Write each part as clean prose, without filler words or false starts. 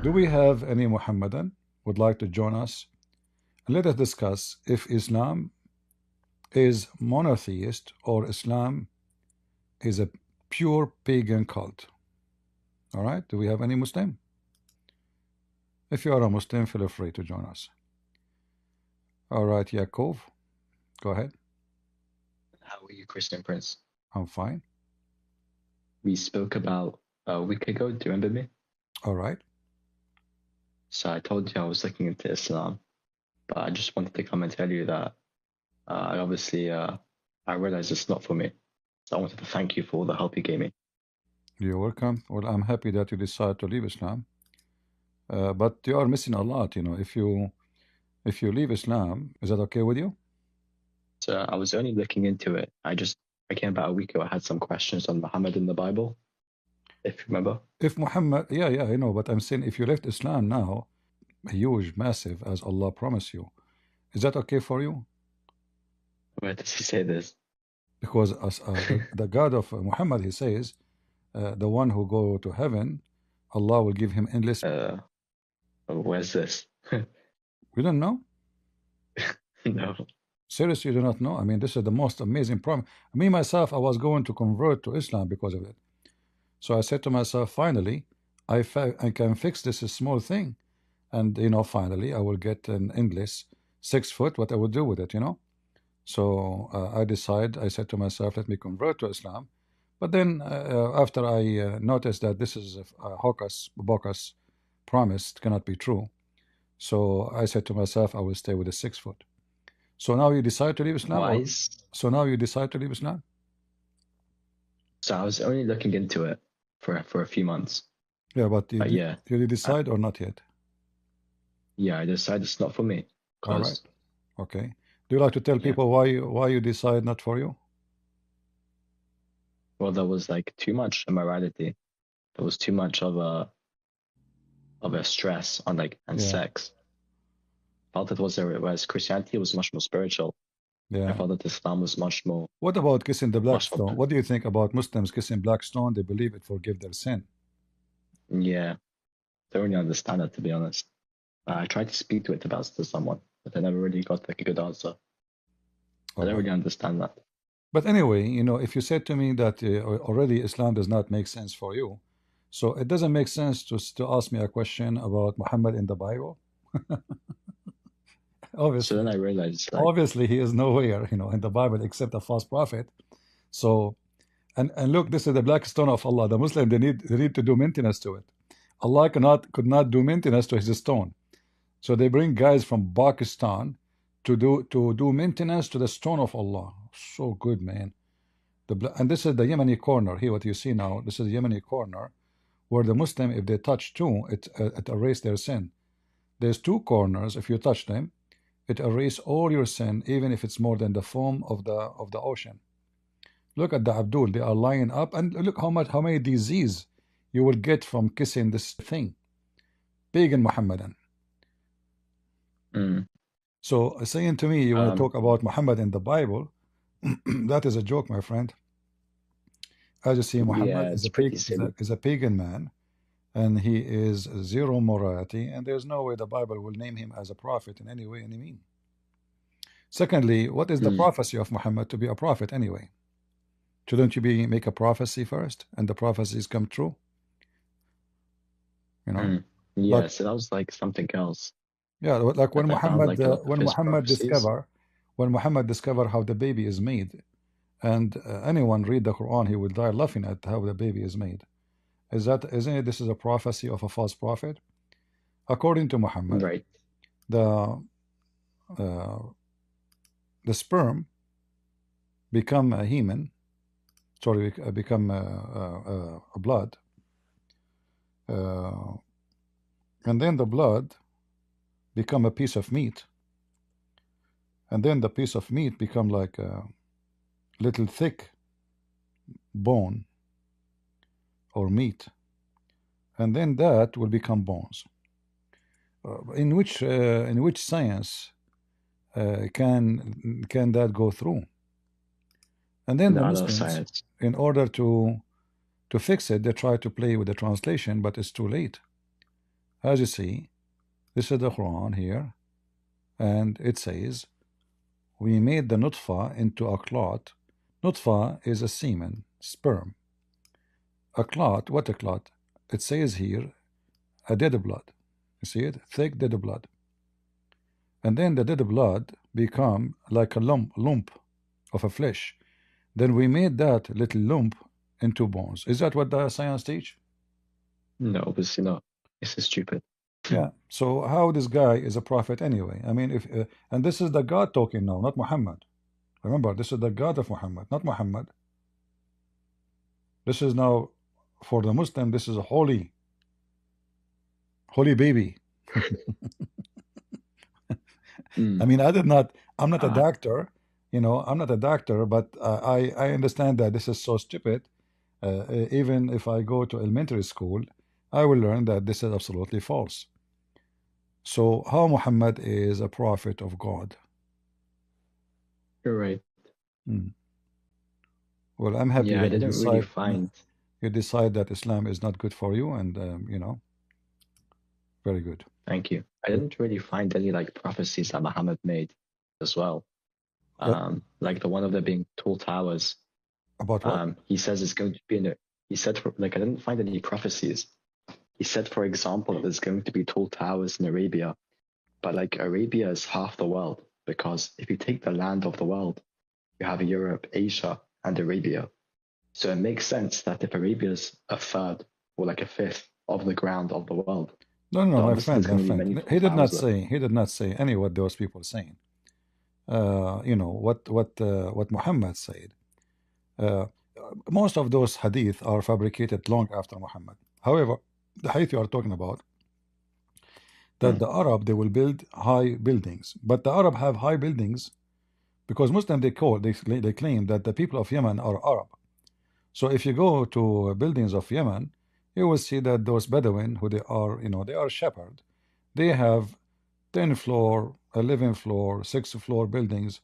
Do we have any Muhammadan would like to join us? Let us discuss if Islam is monotheist or Islam is a pure pagan cult. All right. Do we have any Muslim? If you are a Muslim, feel free to join us. All right, Yaakov, go ahead. How are you, Christian Prince? I'm fine. We spoke about a week ago. Do you remember me? All right. So I told you I was looking into Islam, but I just wanted to come and tell you that I realized it's not for me. So I wanted to thank you for all the help you gave me. You're welcome. Well, I'm happy that you decided to leave Islam. But you are missing a lot, you know. If you leave Islam, is that okay with you? So I was only looking into it. I came about a week ago. I had some questions on Muhammad in the Bible, if you remember. If Muhammad, yeah, I know, but I'm saying if you left Islam now, huge, massive, as Allah promised you, is that okay for you? Where does he say this? Because as the God of Muhammad, he says, the one who go to heaven, Allah will give him endless. Where's this? You don't know? No. Seriously, you do not know? I mean, this is the most amazing promise. Me, myself, I was going to convert to Islam because of it. So I said to myself, finally, I can fix this small thing. And, you know, finally, I will get an endless 6 foot, what I will do with it, you know? So I said to myself, let me convert to Islam. But then after I noticed that this is a hocus pocus promise, it cannot be true. So I said to myself, I will stay with the 6 foot. So now you decide to leave Islam? So now you decide to leave Islam? So I was only looking into it for a few months. Yeah, but did you decide or not yet? Yeah, I decided it's not for me. All right. Okay. Do you like to tell people why you decide not for you? Well, there was like too much immorality. There was too much of a stress on sex. I felt it was whereas Christianity was much more spiritual. Yeah. I felt that Islam was much more. What about kissing the black stone? What do you think about Muslims kissing black stone? They believe it forgive their sin. Yeah, don't really understand it, to be honest. I tried to speak to it about to someone, but I never really got like a good answer. I don't really understand that. But anyway, you know, if you said to me that already Islam does not make sense for you, so it doesn't make sense to ask me a question about Muhammad in the Bible. Obviously, so then I realized, obviously, he is nowhere, you know, in the Bible except a false prophet. So, and look, this is the black stone of Allah. The Muslim they need to do maintenance to it. Allah could not do maintenance to his stone, so they bring guys from Pakistan to do maintenance to the stone of Allah. So good, man. And this is the Yemeni corner here. What you see now, this is the Yemeni corner, where the Muslim, if they touch two, it erases their sin. There's two corners. If you touch them, it erases all your sin, even if it's more than the foam of the ocean. Look at the Abdul. They are lying up, and look how many disease you will get from kissing this thing. Pagan Muhammadan. So saying to me, you want to talk about Muhammad in the Bible? That is a joke, my friend. As you see, Muhammad is a pagan man, and he is zero morality, and there's no way the Bible will name him as a prophet in any way, any mean. Secondly, what is the prophecy of Muhammad to be a prophet anyway? Shouldn't you make a prophecy first, and the prophecies come true? You know? Yeah, so that was like something else. Yeah, like when Muhammad discovered how the baby is made, and anyone read the Quran, he will die laughing at how the baby is made. Isn't it? This is a prophecy of a false prophet. According to Muhammad, right? The sperm become a hymen, become a blood, and then the blood become a piece of meat, and then the piece of meat become like a little thick bone or meat, and then that will become bones. In which science can that go through? And then the Muslims, in order to fix it, they try to play with the translation, but it's too late. as you see, this is the Quran here, and it says, we made the nutfa into a clot. Nutfa is a semen, sperm. A clot, what a clot? It says here, a dead blood. You see it? Thick dead blood. And then the dead blood become like a lump of a flesh. Then we made that little lump into bones. Is that what the science teach? No, obviously not. This is stupid. Yeah. So how this guy is a prophet anyway? I mean, if and this is the God talking now, not Muhammad. Remember, this is the God of Muhammad, not Muhammad. This is now for the Muslim. This is a holy baby. I mean, I'm not a doctor, you know, I'm not a doctor, but I understand that this is so stupid. Even if I go to elementary school, I will learn that this is absolutely false. So how Muhammad is a prophet of God? You're right. Well, I'm happy Yeah, I that didn't really find. you decide that Islam is not good for you, and you know, very good. Thank you. I didn't really find any like prophecies that Muhammad made as well. Like the one of them being tall towers. About what? He says it's going to be in a. He said for, like I didn't find any prophecies. He said, for example, that there's going to be tall towers in Arabia, but like Arabia is half the world, because if you take the land of the world, you have Europe, Asia, and Arabia. So it makes sense that if Arabia is a third or like a fifth of the ground of the world, No, then my obviously friend, there's going to be many tall He did not towers there. say. He did not say any what those people are saying. You know what Muhammad said. Most of those hadith are fabricated long after Muhammad. However, the hadith you are talking about, that the Arab they will build high buildings, but the Arab have high buildings because Muslim they claim that the people of Yemen are Arab. So if you go to buildings of Yemen, you will see that those Bedouin who they are, you know, they are shepherd. They have 10 floor, 11 floor, 6 floor buildings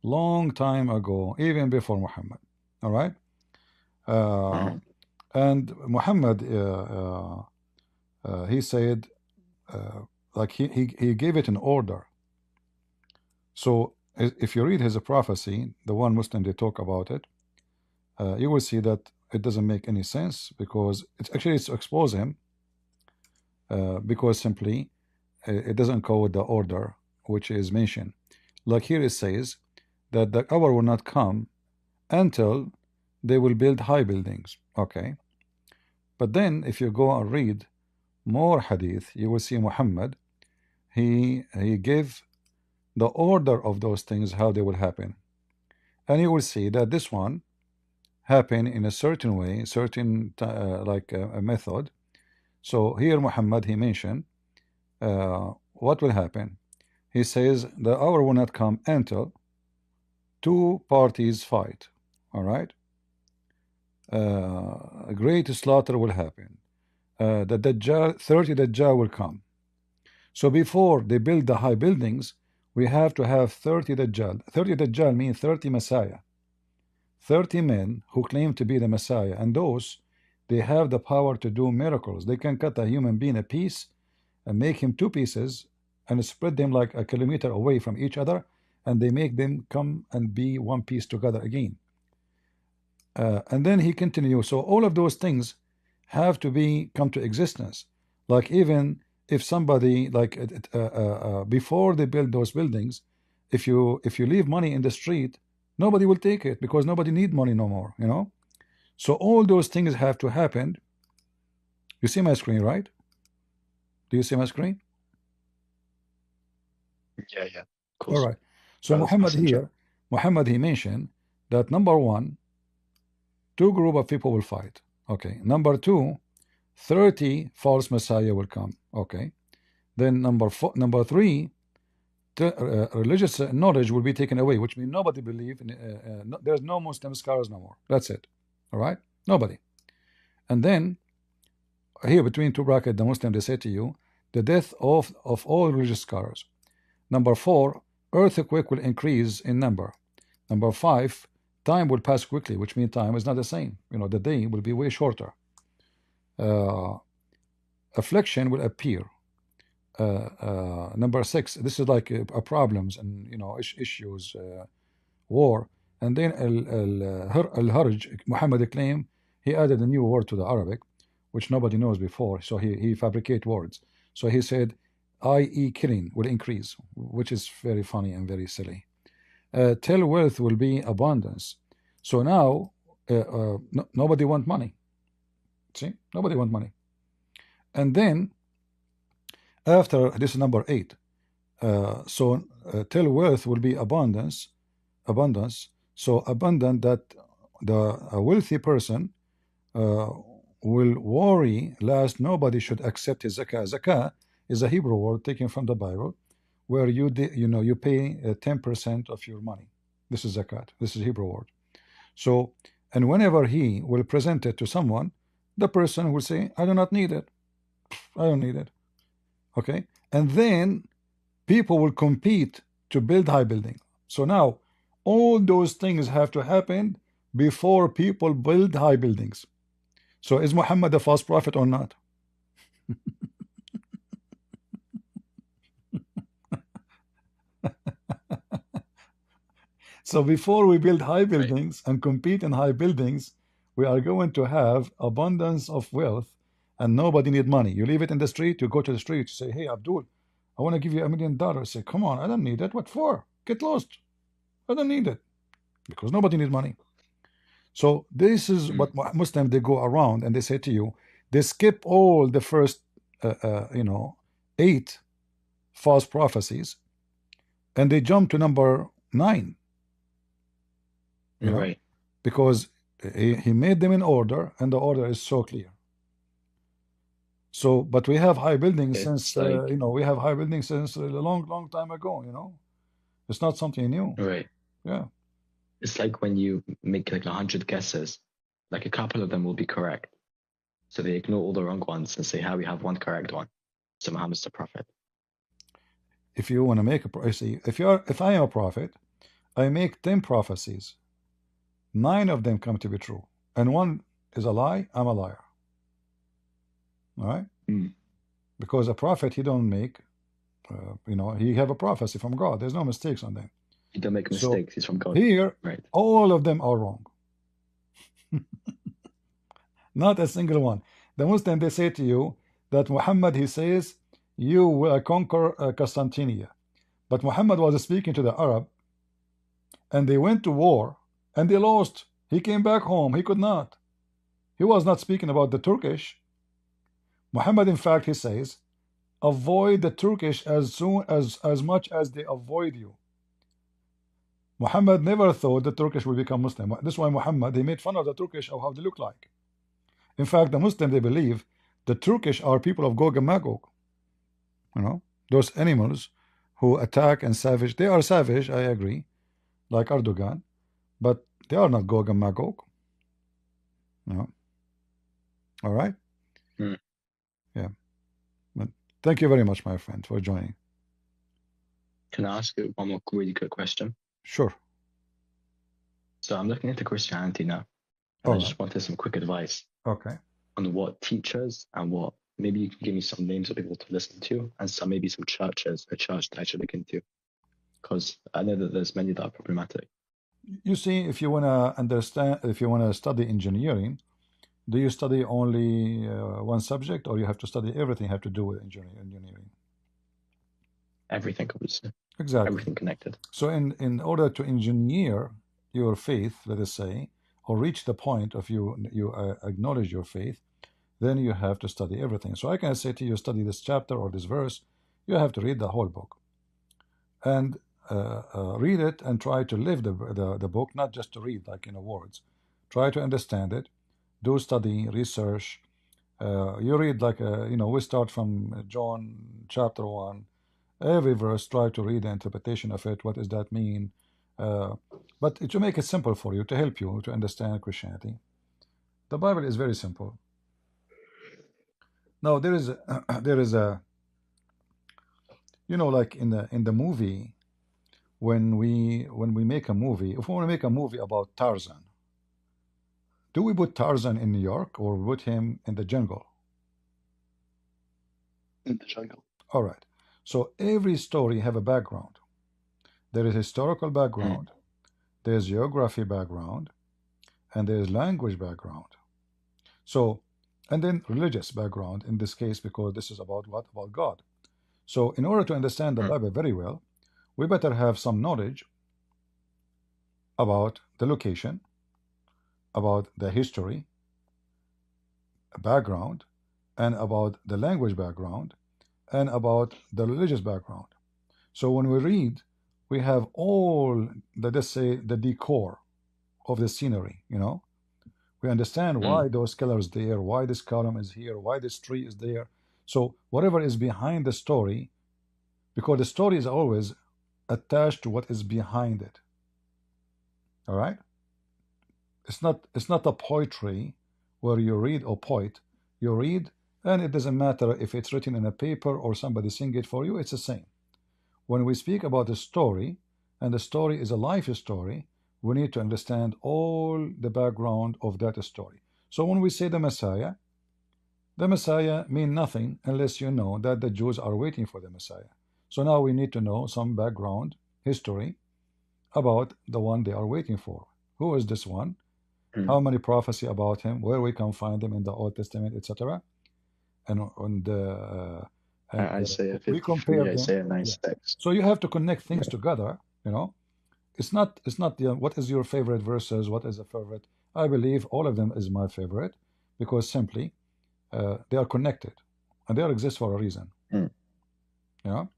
long time ago, even before Muhammad. All right. And Muhammad, he said, like he gave it an order. So if you read his prophecy, the one Muslim they talk about it, you will see that it doesn't make any sense because it's to expose him, because simply it doesn't go with the order which is mentioned. Like here it says that the hour will not come until they will build high buildings. Okay. But then if you go and read more hadith, you will see Muhammad, he gave the order of those things, how they will happen. And you will see that this one happen in a certain way, certain like a method. So here Muhammad, he mentioned what will happen. He says the hour will not come until two parties fight. All right. A great slaughter will happen. The Dajjal, 30 Dajjal will come. So before they build the high buildings, we have to have 30 Dajjal. 30 Dajjal means 30 Messiah. 30 men who claim to be the Messiah, and those, they have the power to do miracles. They can cut a human being a piece and make him two pieces and spread them like a kilometer away from each other, and they make them come and be one piece together again. And then he continues. So all of those things have to be come to existence. Like even if somebody like before they build those buildings, if you leave money in the street, nobody will take it because nobody need money no more, you know. So all those things have to happen. You see my screen, right? Do you see my screen? Yeah, of All course. right. So Muhammad he mentioned that number one, two group of people will fight. Okay. Number two, 30 false messiah will come. Okay. Then number three, religious knowledge will be taken away, which means nobody believe in, there's no Muslim scholars no more. That's it. All right. Nobody. And then here between two brackets, the Muslim they say to you, the death of all religious scholars. Number four, earthquake will increase in number. Number five, time will pass quickly, which means time is not the same. You know, the day will be way shorter. Affliction will appear. number 6. This is like problems and issues, war. And then al-Harj, Muhammad claimed he added a new word to the Arabic, which nobody knows before. So he fabricate words. So he said, i.e. killing will increase, which is very funny and very silly. Till wealth will be abundance. So now nobody want money. See, nobody want money. And then after this is number 8. Till wealth will be abundance. So abundant that a wealthy person will worry lest nobody should accept his zakah. Zakah is a Hebrew word taken from the Bible, where you pay 10% of your money. This is zakat. This is a Hebrew word. So, and whenever he will present it to someone, the person will say, I do not need it. I don't need it. Okay, and then people will compete to build high building. So now all those things have to happen before people build high buildings. So is Muhammad a false prophet or not? So before we build high buildings and compete in high buildings, we are going to have abundance of wealth and nobody need money. You leave it in the street, you go to the street, you say, hey, Abdul, I want to give you $1 million. Say, come on, I don't need it. What for? Get lost. I don't need it. Because nobody needs money. So this is what Muslims, they go around and they say to you, they skip all the first 8 false prophecies and they jump to number 9. Right. Because he made them in order and the order is so clear. So, but we have high buildings since, we have high buildings since a long time ago, It's not something new. Right. Yeah. It's like when you make like 100 guesses, like a couple of them will be correct. So they ignore all the wrong ones and say, how we have one correct one. So Muhammad's the prophet. If you want to make if I am a prophet, I make 10 prophecies. 9 of them come to be true. And 1 is a lie, I'm a liar. All right? Because a prophet, he don't make, he have a prophecy from God. There's no mistakes on them. He don't make mistakes. He's from God. Here, right. All of them are wrong. Not a single one. The Muslim, they say to you that Muhammad, he says, you will conquer Constantinia. But Muhammad was speaking to the Arab, and they went to war, and they lost. He came back home. He could not. He was not speaking about the Turkish. Muhammad, in fact, he says, avoid the Turkish as much as they avoid you. Muhammad never thought the Turkish will become Muslim. That's why Muhammad, he made fun of the Turkish of how they look like. In fact, the Muslims, they believe the Turkish are people of Gog and Magog. Those animals who attack and savage. They are savage, I agree, like Erdogan, but they are not Gog and Magog. All right? Yeah. But thank you very much, my friend, for joining. Can I ask you one more really quick question? Sure. So I'm looking into Christianity now, and I just wanted some quick advice. Okay. On what teachers and what, maybe you can give me some names of people to listen to, and maybe some churches, a church that I should look into, because I know that there's many that are problematic. You see, if you want to understand, if you want to study engineering, do you study only one subject, or you have to study everything have to do with engineering? Everything, obviously. Exactly. Everything connected. So in order to engineer your faith, let us say, or reach the point of you acknowledge your faith, then you have to study everything. So I can say to you, study this chapter or this verse. You have to read the whole book and read it and try to live the book, not just to read like words. Try to understand it. Do study, research. You read like we start from John chapter 1. Every verse, try to read the interpretation of it. What does that mean? But to make it simple for you, to help you to understand Christianity, the Bible is very simple. Now there is a like in the movie, when we make a movie, if we want to make a movie about Tarzan, do we put Tarzan in New York or put him in the jungle? In the jungle. All right. So every story have a background. There is historical background, there's geography background, and there's language background. So, and then religious background in this case, because this is about what? About God. So, in order to understand the Bible very well, we better have some knowledge about the location, about the history background, and about the language background, and about the religious background. So when we read, we have all the, let's say, the decor of the scenery, you know. We understand why those colors there, why this column is here, why this tree is there. So whatever is behind the story, because the story is always attached to what is behind it. All right? It's not a poetry where you read or poet, you read, and it doesn't matter if it's written in a paper or somebody sing it for you, it's the same. When we speak about a story, and the story is a life story, we need to understand all the background of that story. So when we say the Messiah mean nothing unless you know that the Jews are waiting for the Messiah. So now we need to know some background history about the one they are waiting for. Who is this one? How many prophecy about him? Where we can find him in the Old Testament, etc. And Isaiah we 53, compare them. Isaiah Yeah. 96. So you have to connect things together. You know, it's not what is your favorite verses, what is a favorite. I believe all of them is my favorite because simply they are connected and they exist for a reason. You know,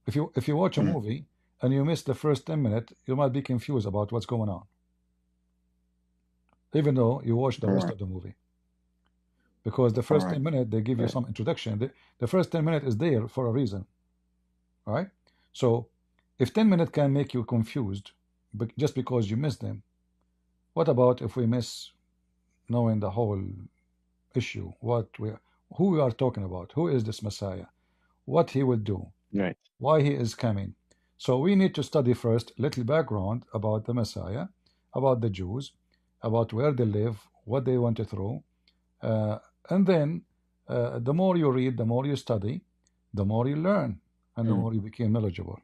if you watch a movie and you miss the first 10 minutes, you might be confused about what's going on, even though you watch the rest of the movie. Because the first 10 minutes they give you some introduction. The first 10 minutes is there for a reason. All right. So if 10 minutes can make you confused just because you missed them, what about if we miss knowing the whole issue? Who we are talking about? Who is this Messiah? What he will do? Right. Why he is coming? So we need to study first little background about the Messiah, about the Jews, about where they live, what they went through, and then the more you read, the more you study, the more you learn, and the more you become knowledgeable.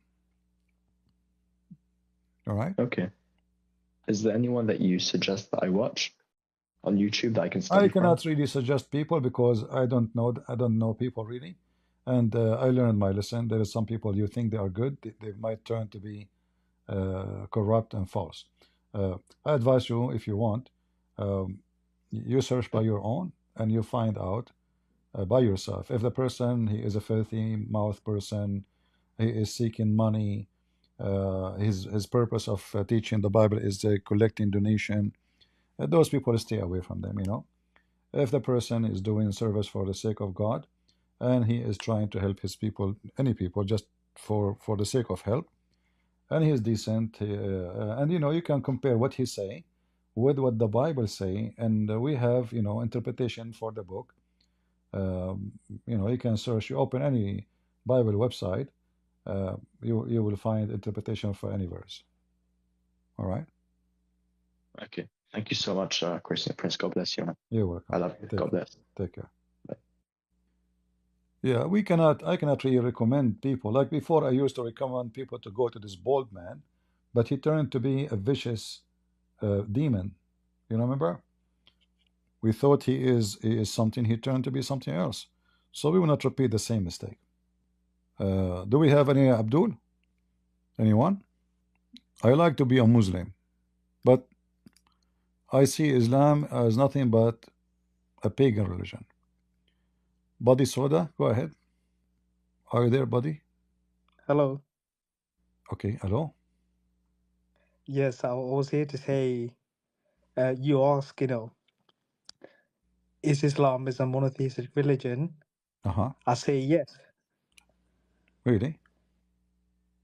All right. Okay. Is there anyone that you suggest that I watch on YouTube that I can study I cannot really suggest people because I don't know people really, and I learned my lesson. There is some people you think they are good, they might turn to be corrupt and false. I advise you, if you want, you search by your own and you find out by yourself if the person he is a filthy mouth person, he is seeking money, his purpose of teaching the Bible is collecting donation. Those people, stay away from them. You know, if the person is doing service for the sake of God and he is trying to help his people, any people, just for the sake of help, and he is decent, and you know, you can compare what he say with what the Bible say, and we have, you know, interpretation for the book. You know, you can search, you open any Bible website, you will find interpretation for any verse. All right. Okay. Thank you so much, Christian Prince. God bless you, man. You're welcome. I love you. God bless. Take care. Bye. Yeah, I cannot really recommend people. Like before, I used to recommend people to go to this bald man, but he turned to be a vicious demon. You remember? We thought he is something, he turned to be something else. So we will not repeat the same mistake. Do we have any Abdul? Anyone? I like to be a Muslim, but I see Islam as nothing but a pagan religion. Buddy Soda, go ahead. Are you there, buddy? Hello. Okay, hello. Yes, I was here to say, you ask, is Islam a monotheistic religion? I say yes. Really?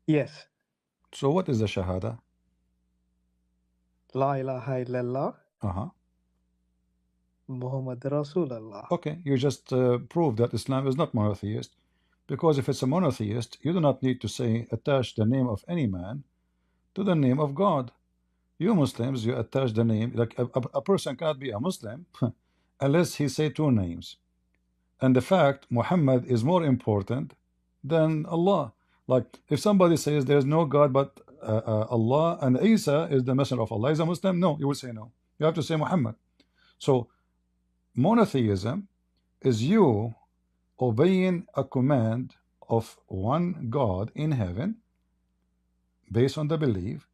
Yes. So what is the Shahada? La ilaha illallah. Uh-huh. Muhammad Rasulullah. Okay, you just proved that Islam is not monotheist, because if it's a monotheist, you do not need to say attach the name of any man to the name of God. You Muslims, you attach the name, like a person cannot be a Muslim unless he say two names. And the fact Muhammad is more important than Allah. Like if somebody says there's no God but Allah and Isa is the messenger of Allah, is a Muslim? No, you will say no. You have to say Muhammad. So monotheism is you obeying a command of one God in heaven based on the belief,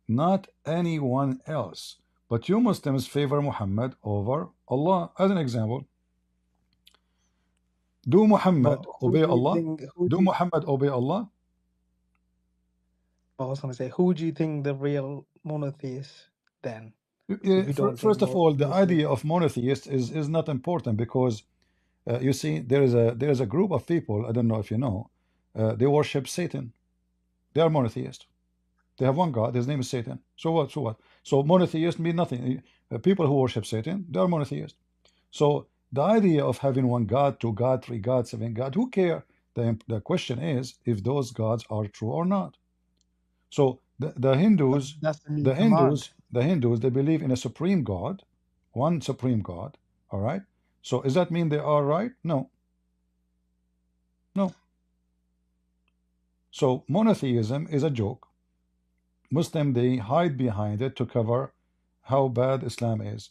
not anyone else. But you Muslims favor Muhammad over Allah. As an example, do But Muhammad who obey do you Allah? think? Do Muhammad obey Allah? I was gonna say, who do you think the real monotheist then? If you don't think First of all, the Muslim. idea of monotheist is not important because you see there is a group of people, I don't know if you know, they worship Satan. They are monotheist. They have one God, his name is Satan. So what? So what? So monotheist mean nothing. People who worship Satan, they are monotheist. So the idea of having one God, two God, three God, seven God, who care? The question is if those gods are true or not. So the But Hindus, that's the new command. they believe in a supreme God, one supreme God. All right. So does that mean they are right? No, no. So monotheism is a joke. Muslim, they hide behind it to cover how bad Islam is.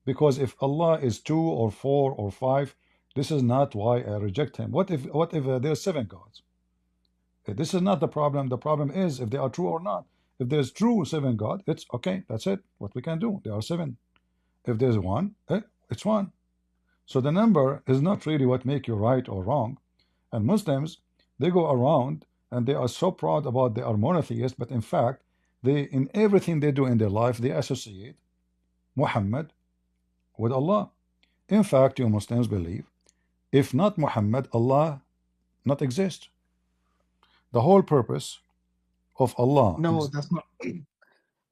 Because if Allah is two or four or five, this is not why I reject him. What if there are seven gods? This is not the problem. The problem is if they are true or not. If there's true seven God, it's okay. That's it. What we can do. There are seven. If there's one, it's one. So the number is not really what make you right or wrong. And Muslims, they go around and they are so proud about they are monotheist, but in fact, they in everything they do in their life, they associate Muhammad with Allah. In fact, you Muslims believe if not Muhammad, Allah not exist. The whole purpose of Allah. No, that's not.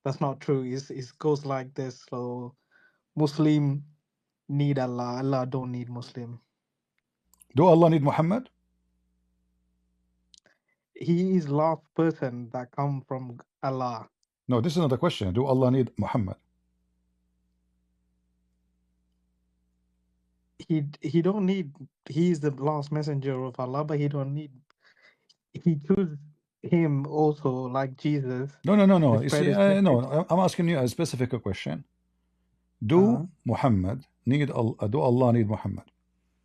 That's not true. It goes like this. So Muslim need Allah. Allah don't need Muslim. Do Allah need Muhammad? He is last person that come from Allah. No, this is not a question. Do Allah need Muhammad? He don't need. He is the last messenger of Allah, but he don't need. He chose him also like Jesus No, no, no, to no. You spread see, his message. no, I'm asking you a specific question. Do Muhammad need Allah? Do Allah need Muhammad?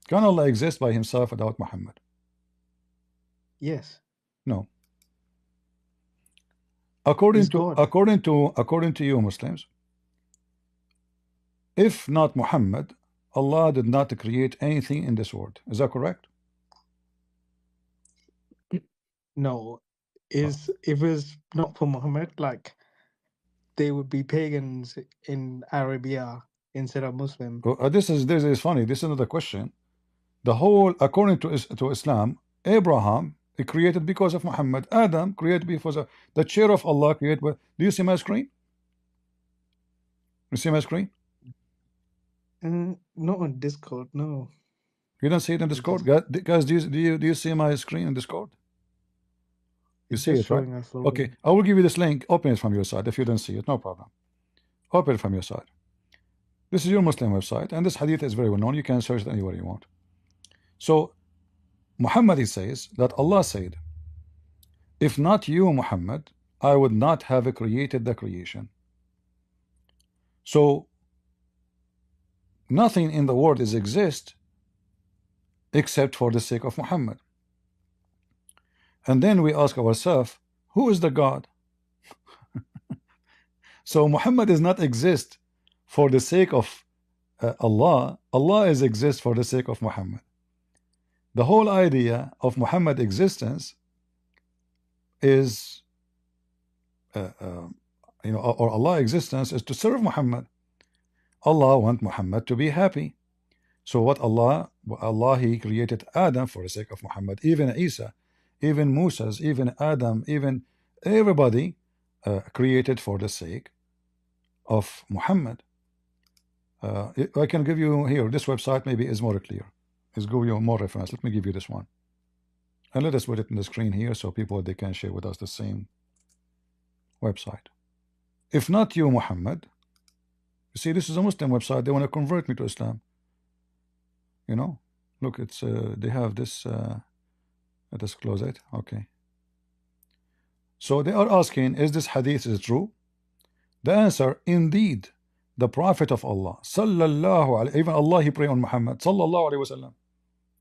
Can Allah exist by himself without Muhammad? Yes, No. he's God. According to you Muslims, if not Muhammad, Allah did not create anything in this world. Is that correct? No, is if it's not for Muhammad, like they would be pagans in Arabia instead of Muslim. This is funny. This is not a question. The whole, according to Islam, Abraham created because of Muhammad. Adam created because of the chair of Allah created. Do you see my screen? You see my screen? Not on Discord, no. You don't see it in Discord, guys. Do you see my screen in Discord? You It's see just it, right? showing us. Okay, I will give you this link. Open it from your side if you don't see it. No problem. Open it from your side. This is your Muslim website, and this hadith is very well known. You can search it anywhere you want. So Muhammad, he says that Allah said, if not you, Muhammad, I would not have created the creation. So nothing in the world is exist except for the sake of Muhammad. And then we ask ourselves, who is the God? So Muhammad does not exist for the sake of Allah. Allah is exist for the sake of Muhammad. The whole idea of Muhammad existence is or Allah existence is to serve Muhammad. Allah want Muhammad to be happy. So what Allah he created Adam for the sake of Muhammad. Even Isa, even Moses, even Adam, even everybody created for the sake of Muhammad. I can give you here, this website maybe is more clear. Let's give you more reference. Let me give you this one. And let us put it in the screen here so people they can share with us the same website. If not you, Muhammad, you see, this is a Muslim website. They want to convert me to Islam. You know, look, it's they have this Let us close it. Okay. So they are asking, is this hadith is true? The answer, indeed, the Prophet of Allah, sallallahu alayhi, even Allah he pray on Muhammad, sallallahu alayhi wasallam.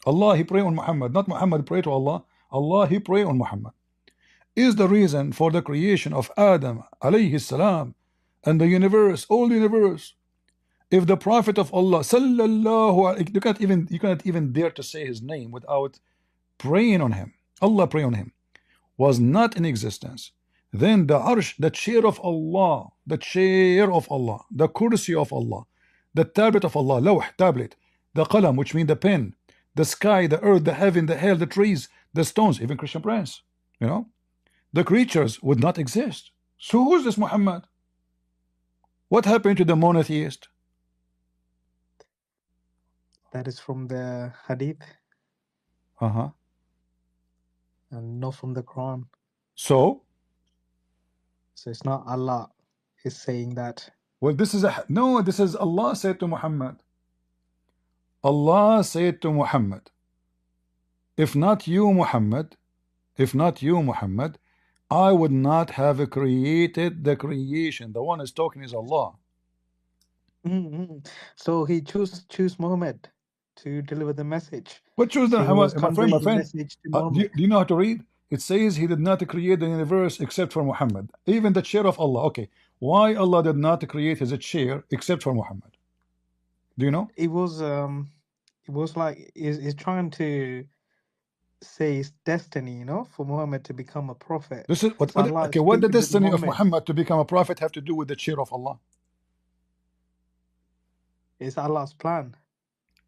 Allah he pray on Muhammad, not Muhammad pray to Allah. Allah he pray on Muhammad. Is the reason for the creation of Adam alayhi salam and the universe, all the universe. If the Prophet of Allah sallallahu alayhi, you cannot even dare to say his name without praying on him. Allah pray on him. Was not in existence, then the arsh, the chair of Allah, the chair of Allah, the kursi of Allah, the tablet of Allah, lawh, tablet, the qalam, which means the pen, the sky, the earth, the heaven, the hell, the trees, the stones, even Christian Prince, you know, the creatures would not exist. So who is this Muhammad? What happened to the monotheist? That is from the hadith Uh-huh. and not from the Quran. So it's not Allah is saying that. well, this is no, this is Allah said to Muhammad. Allah said to Muhammad, if not you Muhammad, I would not have created the creation. The one is talking is Allah. So he choose Muhammad to deliver the message. But choose So he was my friend, conveying the message to Muhammad. do you know how to read? It says he did not create the universe except for Muhammad, even the chair of Allah. Okay, why Allah did not create his chair except for Muhammad? Do you know? It was like he's trying to say it's destiny, you know, for Muhammad to become a prophet. This is what, So Allah okay, is what the speaking with destiny of Muhammad to become a prophet have to do with the chair of Allah? It's Allah's plan.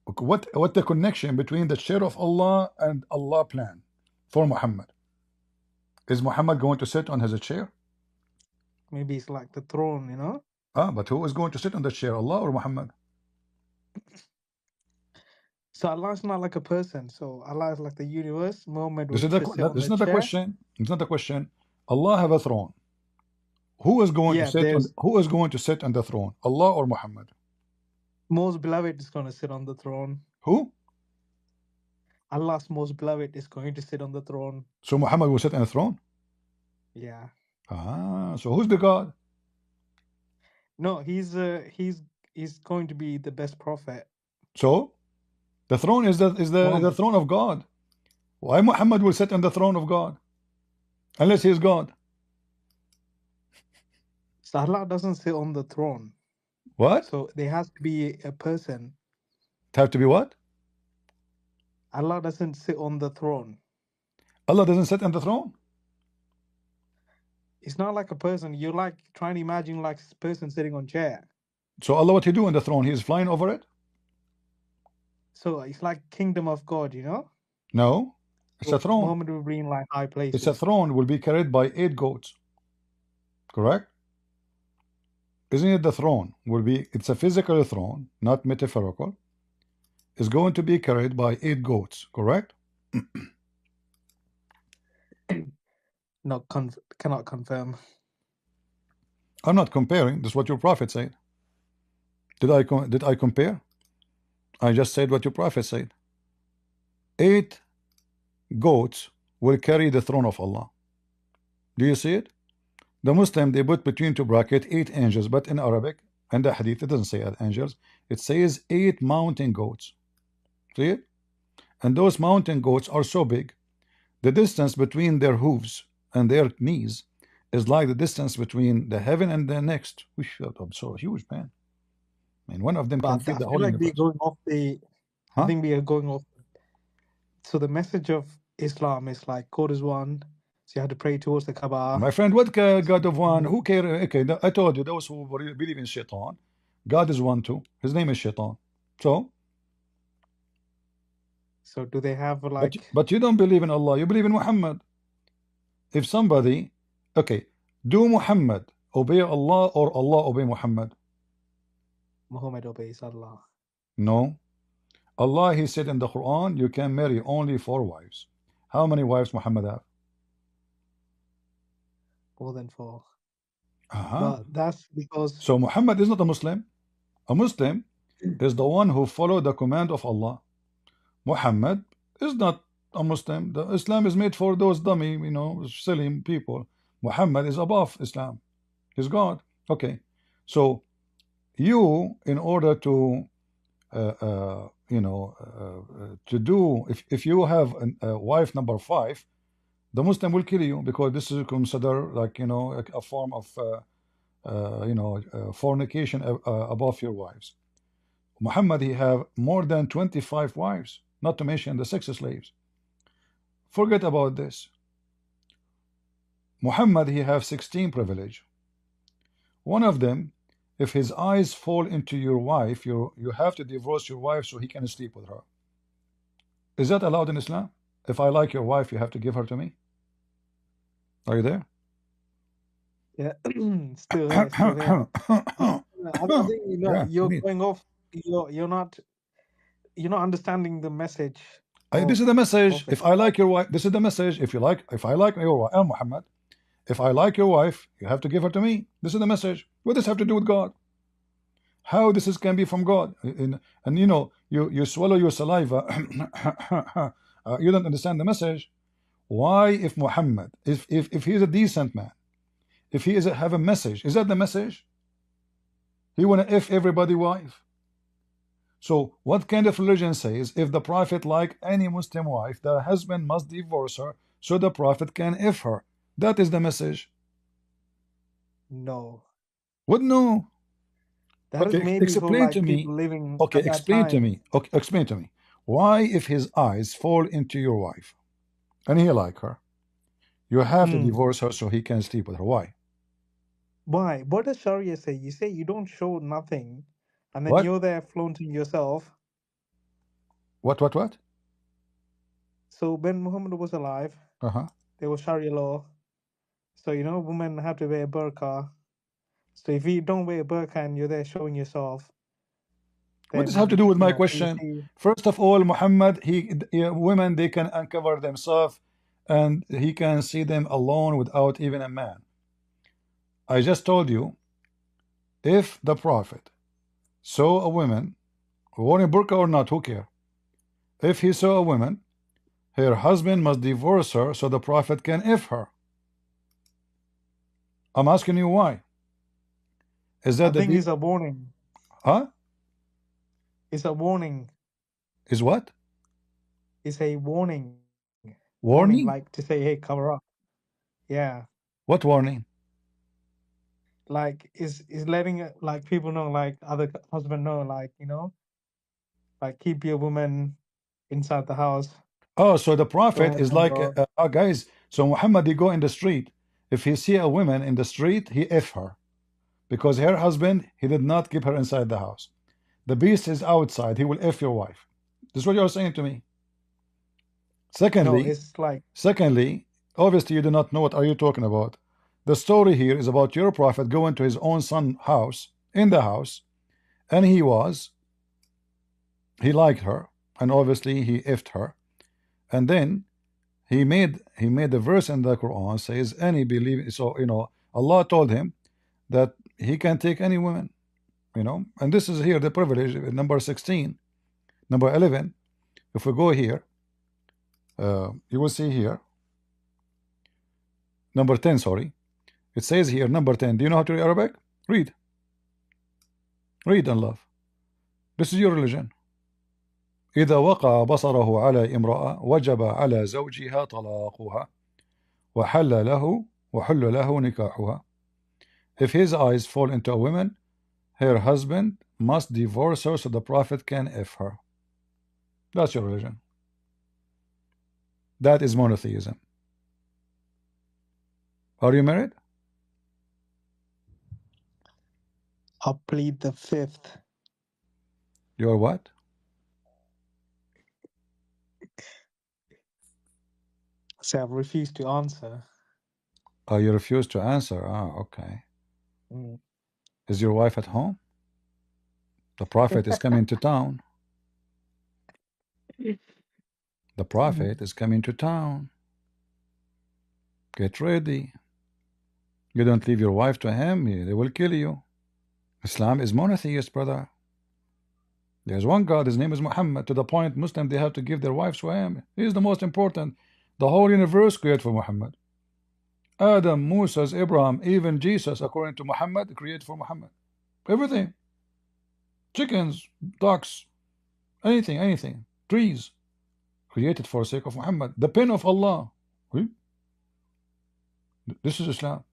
Okay, what the connection between the chair of Allah and Allah plan for Muhammad? Is Muhammad going to sit on his chair? Maybe it's like the throne, you know. But who is going to sit on the chair, Allah or Muhammad? So Allah is not like a person. So Allah is like the universe. Muhammad This was is just sit on this is the not a chair. question. It's not a question. Allah have a throne. Who is going to sit on, who is going to sit on the throne? Allah or Muhammad? Most beloved is going to sit on the throne. Who? Allah's most beloved is going to sit on the throne. So Muhammad will sit on the throne? Yeah. So who's the God? No, he's going to be the best prophet. So the throne is the throne of God. Why Muhammad will sit on the throne of God? Unless he is God. So Allah doesn't sit on the throne. What? So there has to be a person. It have to be what? Allah doesn't sit on the throne. Allah doesn't sit on the throne? It's not like a person. You're like trying to imagine like a person sitting on chair. So Allah, what he do on the throne? He is flying over it? So it's like kingdom of God, you know? No. It's a throne. Muhammad will be in like high places. It's a throne, will be carried by 8 goats. Correct? Isn't it the throne? It's a physical throne, not metaphorical. It's going to be carried by 8 goats, correct? Cannot confirm. I'm not comparing. This is what your prophet said. Did I compare? I just said what your prophet said. 8 goats will carry the throne of Allah. Do you see it? The Muslim, they put between 2 brackets 8 angels, but in Arabic and the hadith it doesn't say angels, it says 8 mountain goats. See it? And those mountain goats are so big, the distance between their hooves and their knees is like the distance between the heaven and the next. I'm so huge, man. And one of them can feed the whole universe. I think we are going off. So the message of Islam is like God is one. So you have to pray towards the Kaaba. My friend, what God of one? Who care? Okay, I told you, those who believe in Shaitan, God is one too. His name is Shaitan. So do they have like... But you don't believe in Allah. You believe in Muhammad. If somebody... Okay, do Muhammad obey Allah or Allah obey Muhammad? Muhammad obeys Allah. No. Allah, he said in the Quran, you can marry only 4 wives. How many wives Muhammad have? More than 4. But that's because... So Muhammad is not a Muslim. A Muslim is the one who followed the command of Allah. Muhammad is not a Muslim. The Islam is made for those dummy, silly people. Muhammad is above Islam. He's God. Okay. So you, in order to to do, if you have a wife number 5, the Muslim will kill you, because this is considered like a form of fornication above your wives. Muhammad, he have more than 25 wives, not to mention the sex slaves. Forget about this. Muhammad, he have 16 privilege. One of them, if his eyes fall into your wife, you have to divorce your wife so he can sleep with her. Is that allowed in Islam? If I like your wife, you have to give her to me? Are you there? Yeah, still here, still here. I think Yeah, you're me. going off. You're not understanding the message This of is the message. Prophet. If I like your wife, this is the message. If I like your wife, Muhammad, if I like your wife, you have to give her to me. This is the message. What does this have to do with God? How this can be from God? And you swallow your saliva. You don't understand the message. Why, if Muhammad, if he's a decent man, if he have a message, is that the message? He wanna F everybody wife. So what kind of religion says if the Prophet like any Muslim wife, the husband must divorce her so the Prophet can F her? That is the message. No, What? No. that is Okay, maybe for explain to like me. people living Okay, at that explain to time. me. Okay, explain to me. Why, if his eyes fall into your wife and he like her, you have to divorce her so he can sleep with her? Why? Why? What does Sharia say? You say you don't show nothing, and then What? you're there flaunting yourself. What? So when Muhammad was alive, Uh-huh. there was Sharia law. So women have to wear burqa. So if you don't wear burqa and you're there showing yourself, What does it have to then do with my people question? see. First of all, Muhammad, women, they can uncover themselves and he can see them alone without even a man. I just told you, if the Prophet saw a woman wearing burqa or not, who care? If he saw a woman, her husband must divorce her so the Prophet can F her. I'm asking you why. Is I that the think deal? it's a warning. Huh? It's a warning. Is what? It's a warning. Warning, Warning? like to say, hey, cover up. Yeah. What warning? Like is letting like people know, like other husband know, like like keep your woman inside the house. Oh, so the Don't Prophet let is them like, go. guys, so Muhammad, he go in the street. If he see a woman in the street, he F her. Because her husband, he did not keep her inside the house. The beast is outside. He will F your wife. This is what you're saying to me. No, Secondly, it's like secondly, obviously you do not know what are you talking about. The story here is about your prophet going to his own son's house, in the house, and he liked her, and obviously he effed her. And then he made a verse in the Quran says any believe, so Allah told him that he can take any woman, and this is here the privilege, number 16, number 11. If we go here, you will see here number 10, sorry. It says here number 10. Do you know how to read Arabic? Read and love. This is your religion. إذا وقع بصره على امرأة وجب على زوجها طلاقها وحل له نكاحها. If his eyes fall into a woman, her husband must divorce her so the Prophet can F her. That's your religion. That is monotheism. Are you married? I'll plead the fifth. You are what? So I've refused to answer. Oh, you refuse to answer. Ah, okay. Is your wife at home? The Prophet is coming to town. The Prophet is coming to town. Get ready. You don't leave your wife to him, they will kill you. Islam is monotheist, brother. There's one God, his name is Muhammad, to the point Muslim they have to give their wives to him. He is the most important. The whole universe created for Muhammad. Adam, Moses, Abraham, even Jesus, according to Muhammad, created for Muhammad. Everything. Chickens, ducks, anything. Trees, created for the sake of Muhammad. The pen of Allah. This is Islam.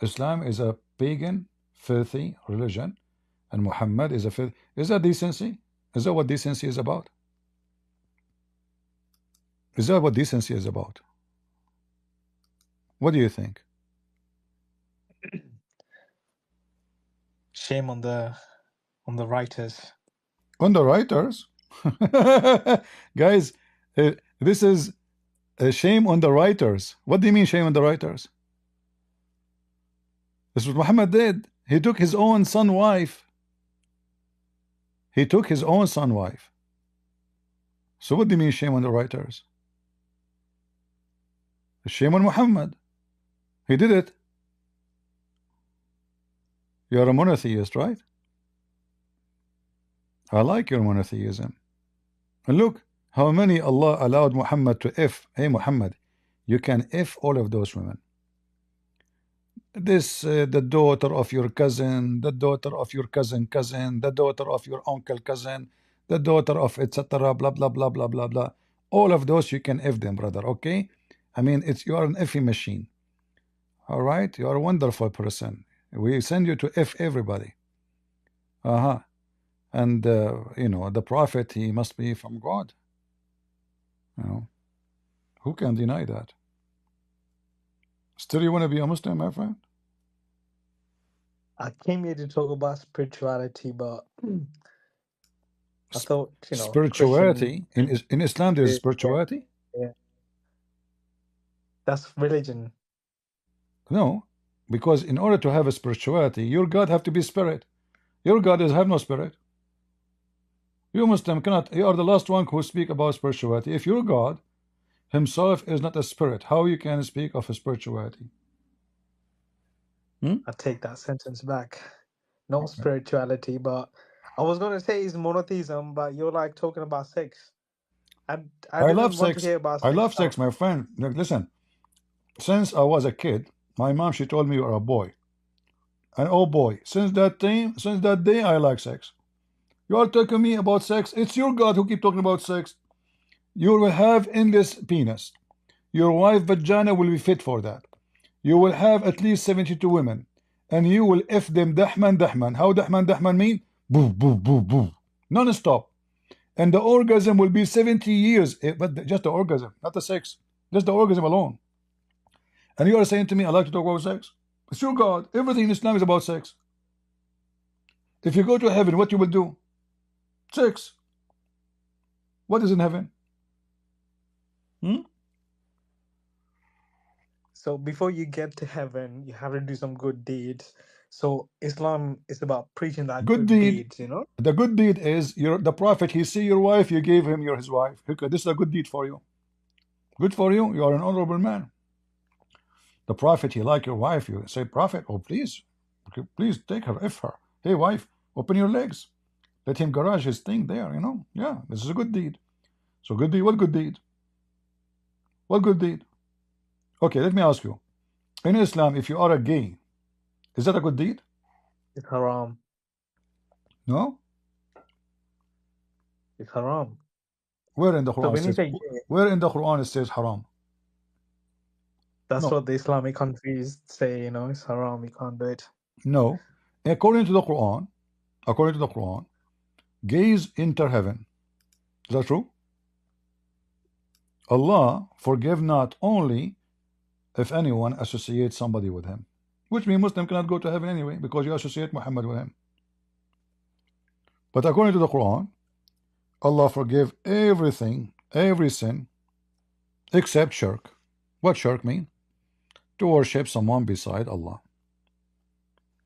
Islam is a pagan, filthy religion, and Muhammad is a filthy. Is that decency? Is that what decency is about? Is that what decency is about? What do you think? Shame on the writers. On the writers? Guys, this is a shame on the writers. What do you mean shame on the writers? This is what Muhammad did. He took his own son wife. He took his own son wife. So what do you mean shame on the writers? Shame on Muhammad. He did it. You're a monotheist, right? I like your monotheism. And look how many Allah allowed Muhammad to F. Hey Muhammad, you can F all of those women. This, the daughter of your cousin, the daughter of your cousin, the daughter of your uncle cousin, the daughter of etc. Blah blah blah blah blah blah. All of those you can F them, brother. Okay? I mean, you are an F machine. All right? You are a wonderful person. We send you to F everybody. And you know, the prophet, he must be from God. You know, who can deny that? Still, you want to be a Muslim, my friend? I came here to talk about spirituality, but I thought, you know, spirituality Christian, in Islam, there's spirituality. Yeah, that's religion. No, because in order to have a spirituality, your God have to be spirit. Your God is have no spirit. You Muslim cannot. You are the last one who speak about spirituality. If your God himself is not a spirit, how you can speak of a spirituality? I take that sentence back. No spirituality, but I was gonna say it's monotheism, but you're like talking about sex. I love didn't want sex. to hear about I sex love stuff. sex, my friend. Look, listen. Since I was a kid, my mom, she told me you're a boy. And oh boy, since that day, I like sex. You are talking me about sex. It's your God who keep talking about sex. You will have endless penis. Your wife vagina will be fit for that. You will have at least 72 women. And you will F them dahman. How dahman mean? Boo, boo, boo, boo. Non-stop. And the orgasm will be 70 years. But just the orgasm, not the sex. Just the orgasm alone. And you are saying to me, I like to talk about sex. It's your God. Everything in Islam is about sex. If you go to heaven, what you will do? Sex. What is in heaven? So before you get to heaven, you have to do some good deeds. So Islam is about preaching that Good good deed. deeds, you know? The good deed is the prophet, he see your wife, you gave him his wife. Okay, this is a good deed for you. Good for you. You are an honorable man. The prophet, he like your wife. You say, prophet, oh please take her, F her. Hey wife, open your legs. Let him garage his thing there, you know. Yeah, this is a good deed. So good deed, what good deed? What good deed? Okay, let me ask you. In Islam, if you are a gay, is that a good deed? It's haram. No? It's haram. Where in the So Quran when you says, say gay, where in the Quran it says haram? that's No. what the Islamic countries say, you know, it's haram, you can't do it. No. According to the Quran, gays enter heaven. Is that true? Allah forgive not only if anyone associates somebody with him, which means Muslim cannot go to heaven anyway because you associate Muhammad with him. But according to the Quran, Allah forgive everything, every sin, except shirk. What shirk mean? To worship someone beside Allah.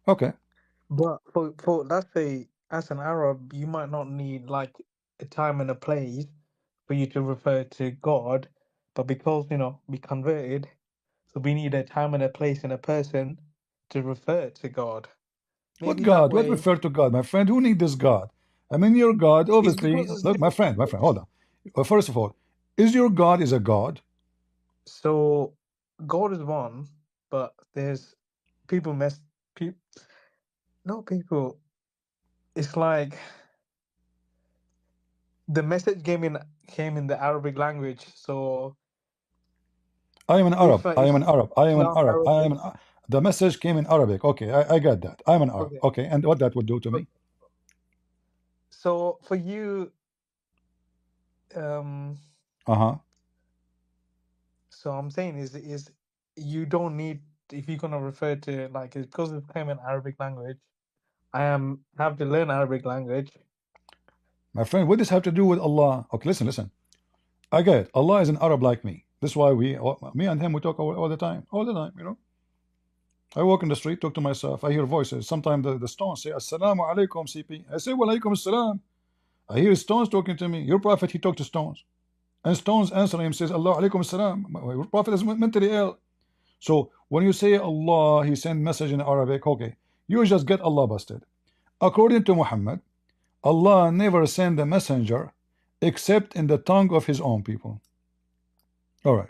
Okay. But for let's say as an Arab, you might not need like a time and a place for you to refer to God, but because you know we converted, so we need a time and a place and a person to refer to God. What Maybe that God? What way. refer to God? My friend, who need this God? I mean, your God, It's obviously, because it's look, different my friend, language. hold on. First of all, is your God is a God? So God is one, but there's people mess people. No people. It's like the message came in the Arabic language. So I am an if Arab. I am an Arab. I am an Islam Arab. I am Arabic, an. The message came in Arabic. Okay, I got that. I'm an Arab. okay. Okay, and what that would do to me? So for you, um, Uh-huh. so I'm saying is you don't need, if you're gonna refer to like it's because it came in Arabic language. I have to learn Arabic language. My friend, what does this have to do with Allah? Okay, listen. I get it. Allah is an Arab like me. This is why me and him, we talk all the time. All the time, you know. I walk in the street, talk to myself. I hear voices. Sometimes the stones say, Assalamu alaikum, CP. I say, Wa alaikum assalam. I hear stones talking to me. Your prophet, he talked to stones. And stones answer him, says, Allah alaikum assalam. Your prophet is mentally ill. So when you say Allah, he sent message in Arabic, okay, you just get Allah busted. According to Muhammad, Allah never sent a messenger except in the tongue of his own people. All right.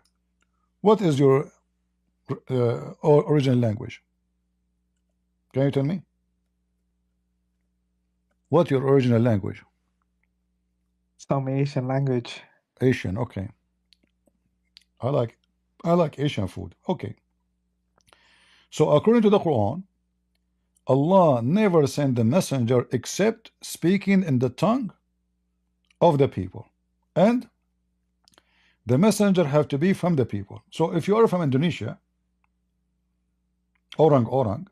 What is your original language? Can you tell me? What's your original language? Some Asian language. Asian, okay. I like Asian food. Okay. So according to the Quran, Allah never sent the messenger except speaking in the tongue of the people. And the messenger have to be from the people. So if you are from Indonesia, orang,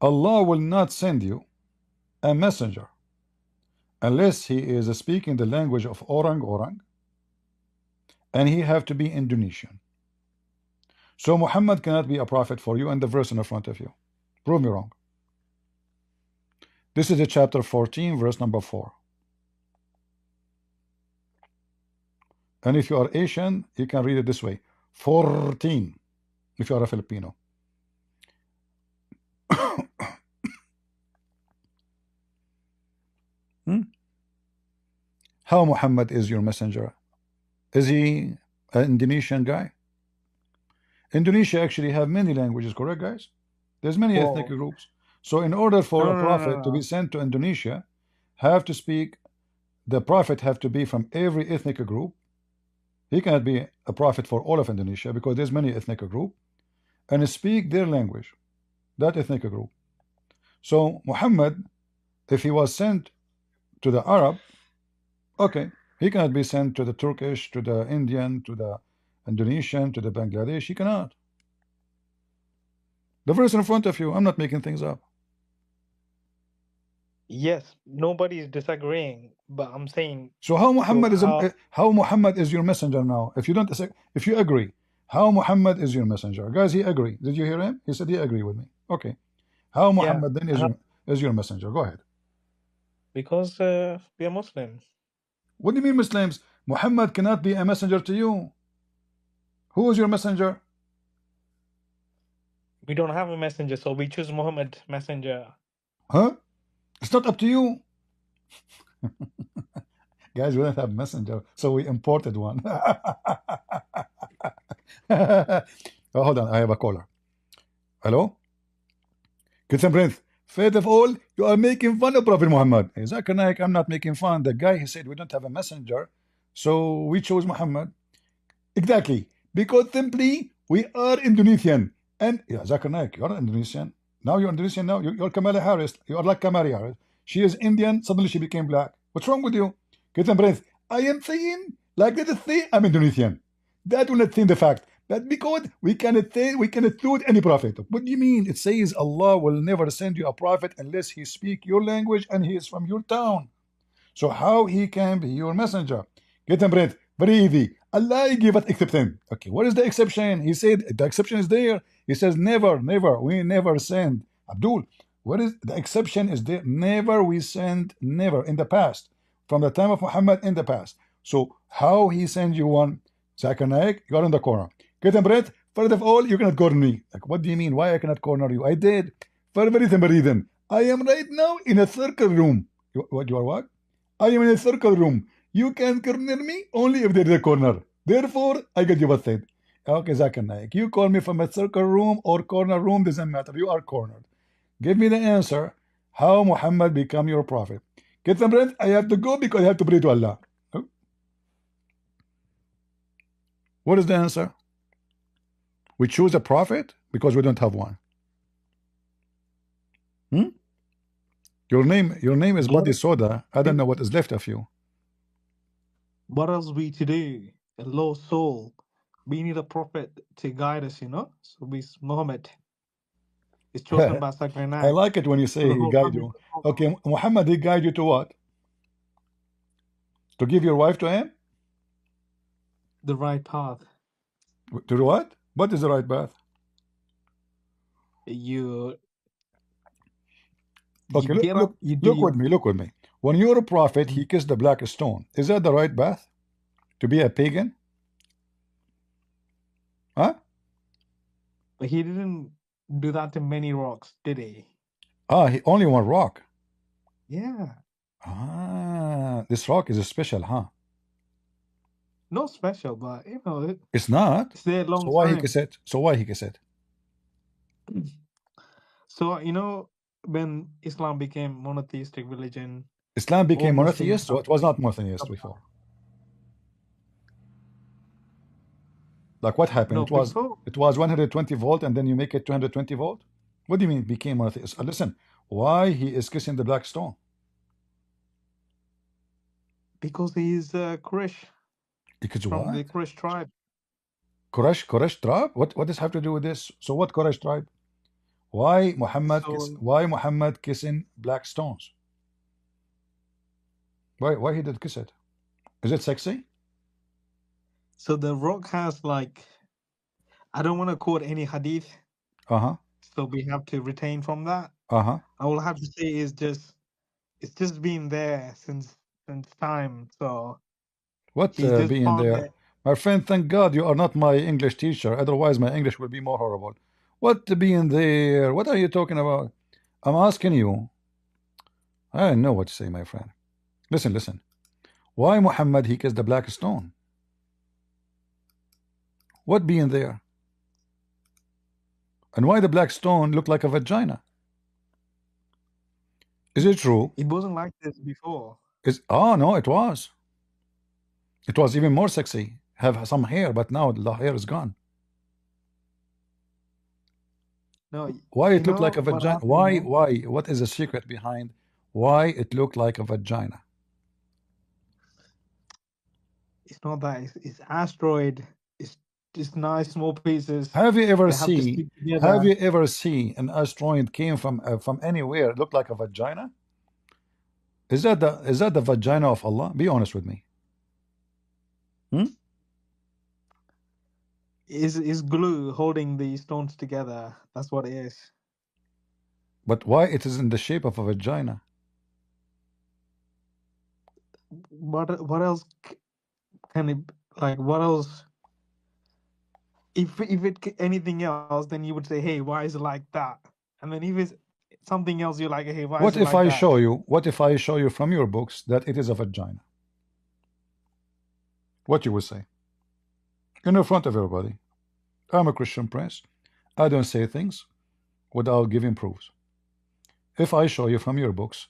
Allah will not send you a messenger unless he is speaking the language of orang, and he have to be Indonesian. So Muhammad cannot be a prophet for you, and the verse in the front of you. Prove me wrong. This is a chapter 14, verse number 4. And if you are Asian, you can read it this way. 14, if you are a Filipino. How Muhammad is your messenger? Is he an Indonesian guy? Indonesia actually have many languages, correct, guys? There's many ethnic Whoa. groups. So in order for a prophet to be No. sent to Indonesia, the prophet have to be from every ethnic group. He cannot be a prophet for all of Indonesia because there's many ethnic group, and speak their language, that ethnic group. So Muhammad, if he was sent to the Arab, okay, he cannot be sent to the Turkish, to the Indian, to the Indonesian, to the Bangladesh. He cannot. The verse in front of you, I'm not making things up. Yes, nobody is disagreeing, but I'm saying So how Muhammad is how how Muhammad is your messenger now? If you agree, how Muhammad is your messenger? Guys, he agree. Did you hear him? He said he agree with me. Okay. How yeah, Muhammad then is your messenger? Go ahead. because we are Muslim. What do you mean Muslims? Muhammad cannot be a messenger to you. Who is your messenger? We don't have a messenger, so we choose Muhammad messenger. Huh? It's not up to you. Guys, we don't have messenger, so we imported one. Oh, hold on, I have a caller. Hello? Christian Prince, first of all, you are making fun of Prophet Muhammad. Zakir Naik, I'm not making fun. The guy, he said we don't have a messenger, so we chose Muhammad. Exactly. Because simply, we are Indonesian. And, yeah, Zakir Naik, you're Indonesian. Now you're Indonesian now. You're Kamala Harris. You are like Kamala Harris. She is Indian. Suddenly she became black. What's wrong with you? Christian Prince, I am saying, like let us say, I'm Indonesian. That will not change the fact. But because we cannot suit any prophet. What do you mean? It says Allah will never send you a prophet unless he speak your language and he is from your town. So how he can be your messenger? Get him bread. Very easy. Allah give us exception. Okay, what is the exception? He said the exception is there. He says never. We never send. Abdul, what is the exception is there? Never we send, never in the past. From the time of Muhammad in the past. So how he send you one? Zakir Naik, you are in the corner. Get him bread. First of all, you cannot corner me. Like, what do you mean? Why I cannot corner you? I did. For a very simple reason. I am right now in a circle room. What you are what? I am in a circle room. You can corner me only if there is a corner. Therefore, I get you what said. Okay, Zakir Naik. You call me from a circle room or corner room, doesn't matter. You are cornered. Give me the answer. How Muhammad become your prophet? Get some friends. I have to go because I have to pray to Allah. Oh, what is the answer? We choose a prophet because we don't have one. Hmm? Your name is Bloody Soda. I don't know what is left of you. What else we to do? A lost soul. We need a prophet to guide us, you know? So we Muhammad is chosen by I Sakranag like it when you for say the he whole guide family you. to follow. Okay, Muhammad, he guide you to what? To give your wife to him? The right path. To do what? What is the right path? You Okay, get up, you do look your with me, look with me. When you're a prophet, he kissed the black stone. Is that the right path? To be a pagan? Huh? but he didn't do that to many rocks, did he? Ah, he only one rock. Yeah. Ah, this rock is special, huh? Not special, but you know, It's not. it's there a So long why he time. kiss it? So why he kiss it? So, you know, when Islam became monotheistic religion, Islam all became Muslims monotheist, so have it was not monotheist before. Like what happened? no before It was 120 volt, and then you make it 220 volt. What do you mean it became monotheist? Listen, why he is kissing the black stone? because he's Quraysh Because from what? the Quraysh tribe. Quraysh tribe? What does have to do with this? So what Quraysh tribe? So Why Muhammad kissing black stones? Why he did kiss it? Is it sexy? so the rock has like, I don't want to quote any hadith, Uh-huh. so we have to retain from that. Uh-huh. I will have to say it's just been there since time. So What he just being found there? it My friend, thank God you are not my English teacher. Otherwise, my English would be more horrible. What being there? What are you talking about? I'm asking you. I don't know what to say, my friend. Listen, listen. Why Muhammad he kissed the black stone? What being there? And why the black stone looked like a vagina? Is it true? it wasn't like this before. Oh no, it was. It was even more sexy. Have some hair, but now the hair is gone. No, Why you it looked like know a what vagina? happened, you know? Why? What is the secret behind why it looked like a vagina? It's not that it's asteroid. It's just nice small pieces. Have you ever They have to see? stick Have together. you ever seen an asteroid came from anywhere? It looked like a vagina. Is that the vagina of Allah? Be honest with me. Hmm? Is glue holding the stones together. That's what it is. But why it is in the shape of a vagina? What else can it like? What else? If anything else, then you would say, hey, why is it like that? And then if it's something else, you're like, hey, why is What it if like I that? show you? What if I show you from your books that it is a vagina? What you will say? In front of everybody. I'm a Christian prince. I don't say things without giving proofs. If I show you from your books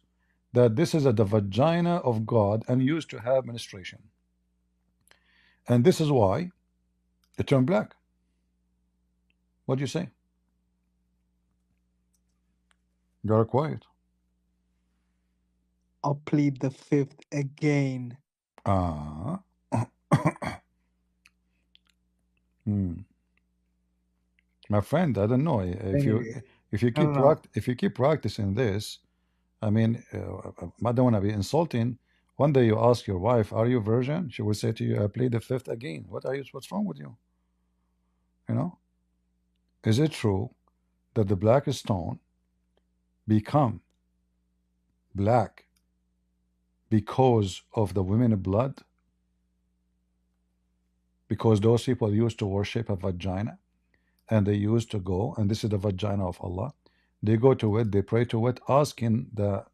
that this is the vagina of God and used to have menstruation, and this is why it turned black, what do you say? You are quiet. I'll plead the fifth again. Ah. Hmm. My friend, I don't know Anyway, if you I don't keep know. practicing this. I mean, I don't want to be insulting. One day you ask your wife, "Are you a virgin?" She will say to you, "I plead the fifth again." What are you? What's wrong with you? You know? Is it true that the black stone become black because of the women blood? Because those people used to worship a vagina, and they used to go, and this is the vagina of Allah. They go to it, they pray to it, asking the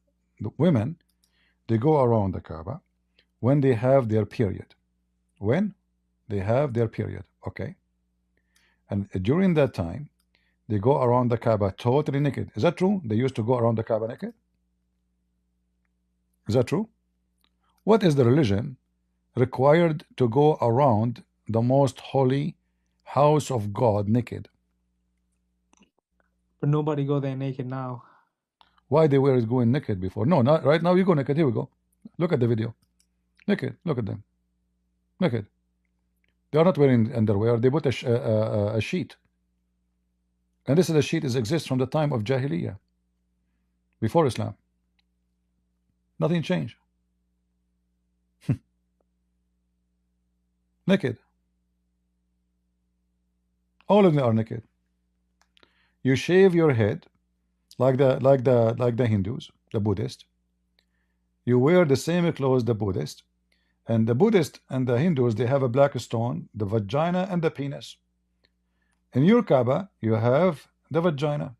women, they go around the Kaaba when they have their period. When they have their period, okay? And during that time, they go around the Kaaba totally naked. Is that true? They used to go around the Kaaba naked? Is that true? What is the religion required to go around the most holy house of God naked? But nobody go there naked now. Why they were going naked before? No, not right now. You go naked. Here we go. Look at the video. Naked. Look at them. Naked. They are not wearing underwear. They put a sheet. And this is a sheet that exists from the time of Jahiliyyah, before Islam. Nothing changed. Naked. All of them are naked. You shave your head like the Hindus, the Buddhists. You wear the same clothes the Buddhist, and the Buddhist and the Hindus, they have a black stone, the vagina and the penis. In your Kaaba, you have the vagina.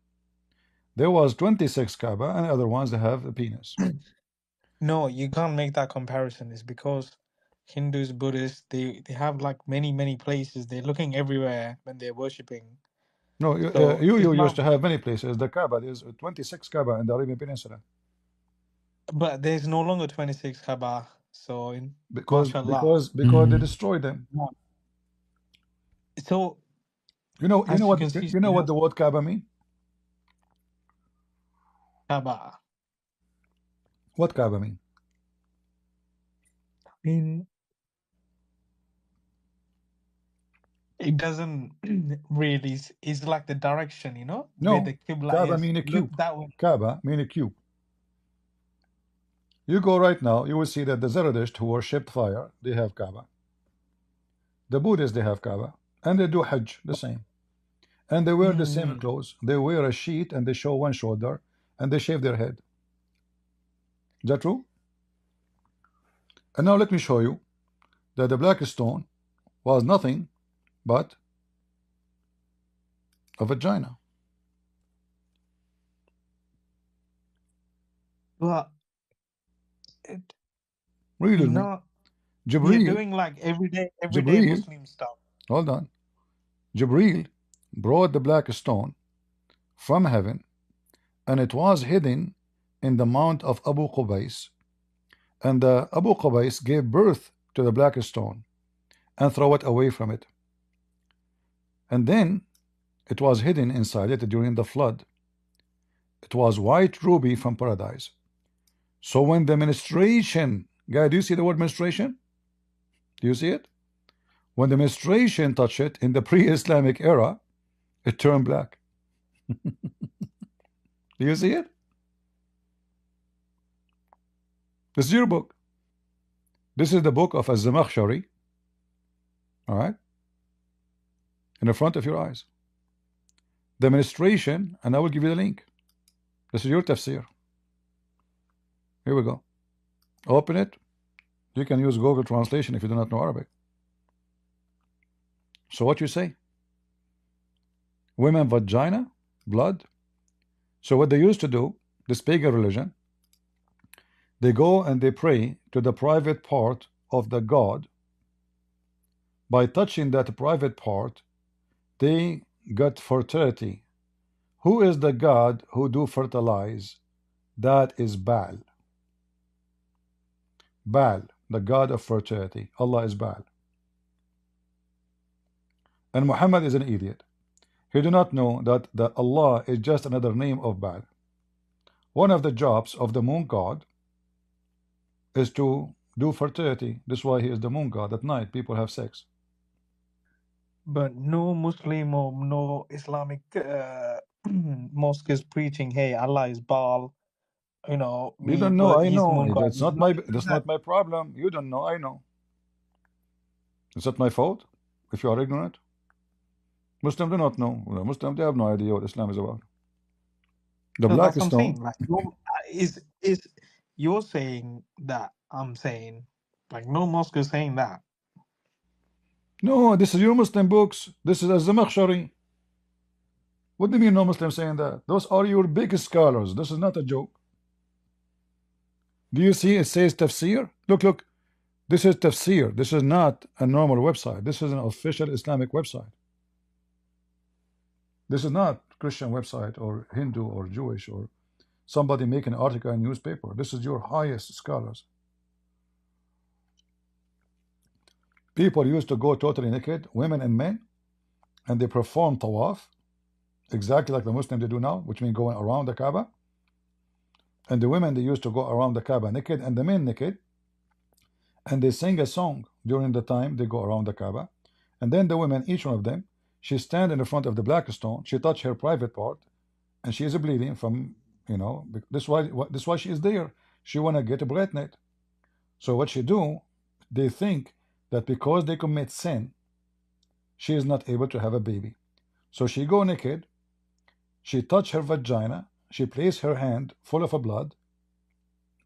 There was 26 Kaaba, and other ones that have the penis. No, you can't make that comparison. It's because Hindus, Buddhists, they have like many places. They're looking everywhere when they're worshipping. No, So you used Islam, to have many places. The Kaaba, there's 26 Kaaba in the Arabian Peninsula. but there's no longer 26 Kaaba. So in Because mashallah. they destroyed them. So You know as you what can see, you know what the word Kaaba mean? Kaaba. What Kaaba mean? I mean, it doesn't really. It's like the direction, you know, where No, the Qibla Kaaba is. mean a Look cube. that way. Kaaba mean a cube. You go right now, you will see that the Zoroastrians who worship fire, they have Kaaba. The Buddhists, they have Kaaba. And they do Hajj, the same. And they wear the same clothes. They wear a sheet and they show one shoulder and they shave their head. Is that true? And now let me show you that the black stone was nothing but a vagina. But it, Read you with me. know, you're Jibreel, doing like everyday Jibreel, Muslim stuff. hold on. Jibreel brought the black stone from heaven, and it was hidden in the mount of Abu Qubais. And the Abu Qubais gave birth to the black stone and throw it away from it. And then it was hidden inside it during the flood. It was white ruby from paradise. So when the menstruation, guy, do you see the word menstruation? Do you see it? When the menstruation touched it in the pre-Islamic era, it turned black. Do you see it? This is your book. This is the book of Az-Zamakhshari. All right? In the front of your eyes. The menstruation, and I will give you the link. This is your tafsir. Here we go. Open it. You can use Google Translation if you do not know Arabic. So what you say? Women vagina, blood. So what they used to do, this pagan religion, they go and they pray to the private part of the god. By touching that private part, they got fertility. Who is the god who do fertilize? That is Baal. Baal, the god of fertility. Allah is Baal. And Muhammad is an idiot. He do not know that the Allah is just another name of Baal. One of the jobs of the moon god is to do fertility. That's why he is the moon god. At night, people have sex. But no Muslim or no Islamic mosque is preaching, hey, Allah is Baal. You know, You don't know. I he's know. moon god. That's not my problem. You don't know. I know. Is that my fault? If you are ignorant, Muslims do not know. Muslims, they have no idea what Islam is about. The So black that's what I'm stone. saying. Like, is you're saying that I'm saying, like, no mosque is saying that. No, this is your Muslim books. This is Az-Zamakhshari. What do you mean no Muslim saying that? Those are your biggest scholars. This is not a joke. Do you see it says tafsir? Look, look. This is tafsir. This is not a normal website. This is an official Islamic website. This is not Christian website or Hindu or Jewish or somebody making an article in newspaper. This is your highest scholars. People used to go totally naked, women and men, and they perform tawaf, exactly like the Muslims they do now, which means going around the Kaaba. And the women, they used to go around the Kaaba naked, and the men naked, and they sing a song during the time they go around the Kaaba. And then the women, each one of them, she stand in the front of the black stone, she touch her private part, and she is bleeding from, you know, this is why she is there. She wanna get pregnant. So what she do, they think that because they commit sin, she is not able to have a baby. So she go naked, she touch her vagina, she place her hand full of blood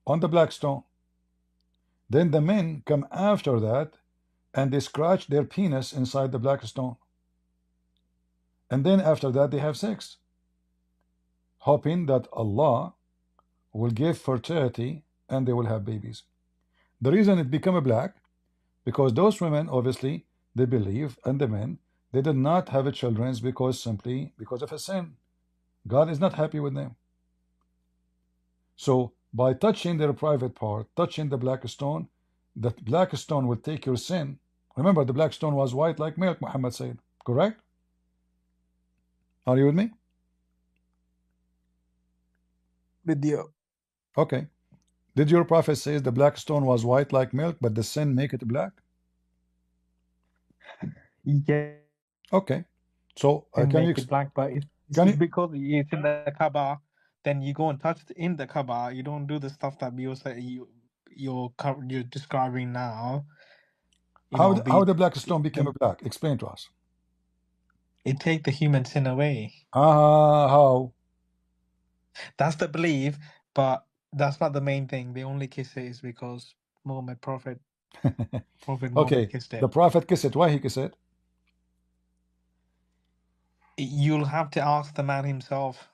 on the black stone. Then the men come after that and they scratch their penis inside the black stone. And then after that they have sex, hoping that Allah will give fertility and they will have babies. The reason it become a black, because those women, obviously, they believe, and the men, they did not have a children simply because of a sin. God is not happy with them. So by touching their private part, touching the black stone will take your sin. Remember, the black stone was white like milk, Muhammad said. Correct? Are you with me? With you. Okay. Did your prophet say the black stone was white like milk, but the sin make it black? Yeah. Okay. So And can make you it black, but it's because it's in the Kaaba. Then you go and touch it in the Kaaba. You don't do the stuff that you're describing now. how the black stone became a black? Explain to us. It take the human sin away. How? That's the belief, but that's not the main thing. They only kiss it is because Prophet Muhammad Okay, kissed it. the prophet kissed it. Why he kissed it? You'll have to ask the man himself.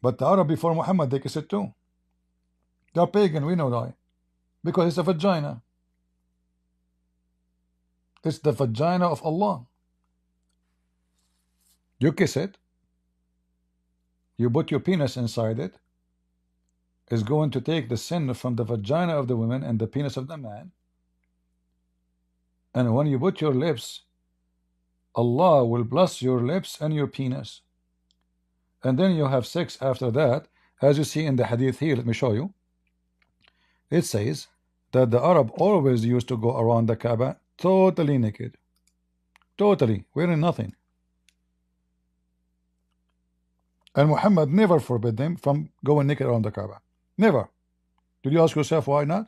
But the Arab before Muhammad, they kissed it too. They're pagan, we know why. Because it's a vagina. It's the vagina of Allah. You kiss it, you put your penis inside it, it's going to take the sin from the vagina of the woman and the penis of the man. And when you put your lips, Allah will bless your lips and your penis. And then you have sex after that. As you see in the hadith here, let me show you. It says that the Arab always used to go around the Kaaba totally naked. Totally, wearing nothing. And Muhammad never forbid them from going naked around the Kaaba. Never. Did you ask yourself why not?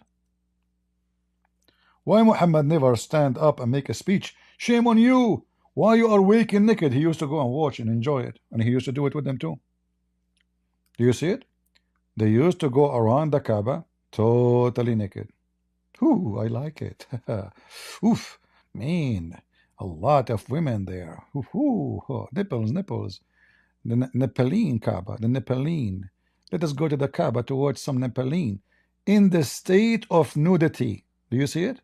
Why Muhammad never stand up and make a speech? Shame on you! Why you are waking naked? He used to go and watch and enjoy it. And he used to do it with them too. Do you see it? They used to go around the Kaaba totally naked. Ooh, I like it. Oof, man, a lot of women there. Ooh, nipples. The Nepalese Kaaba, the Nepalese. Let us go to the Kaaba to watch some Nepalese in the state of nudity. Do you see it?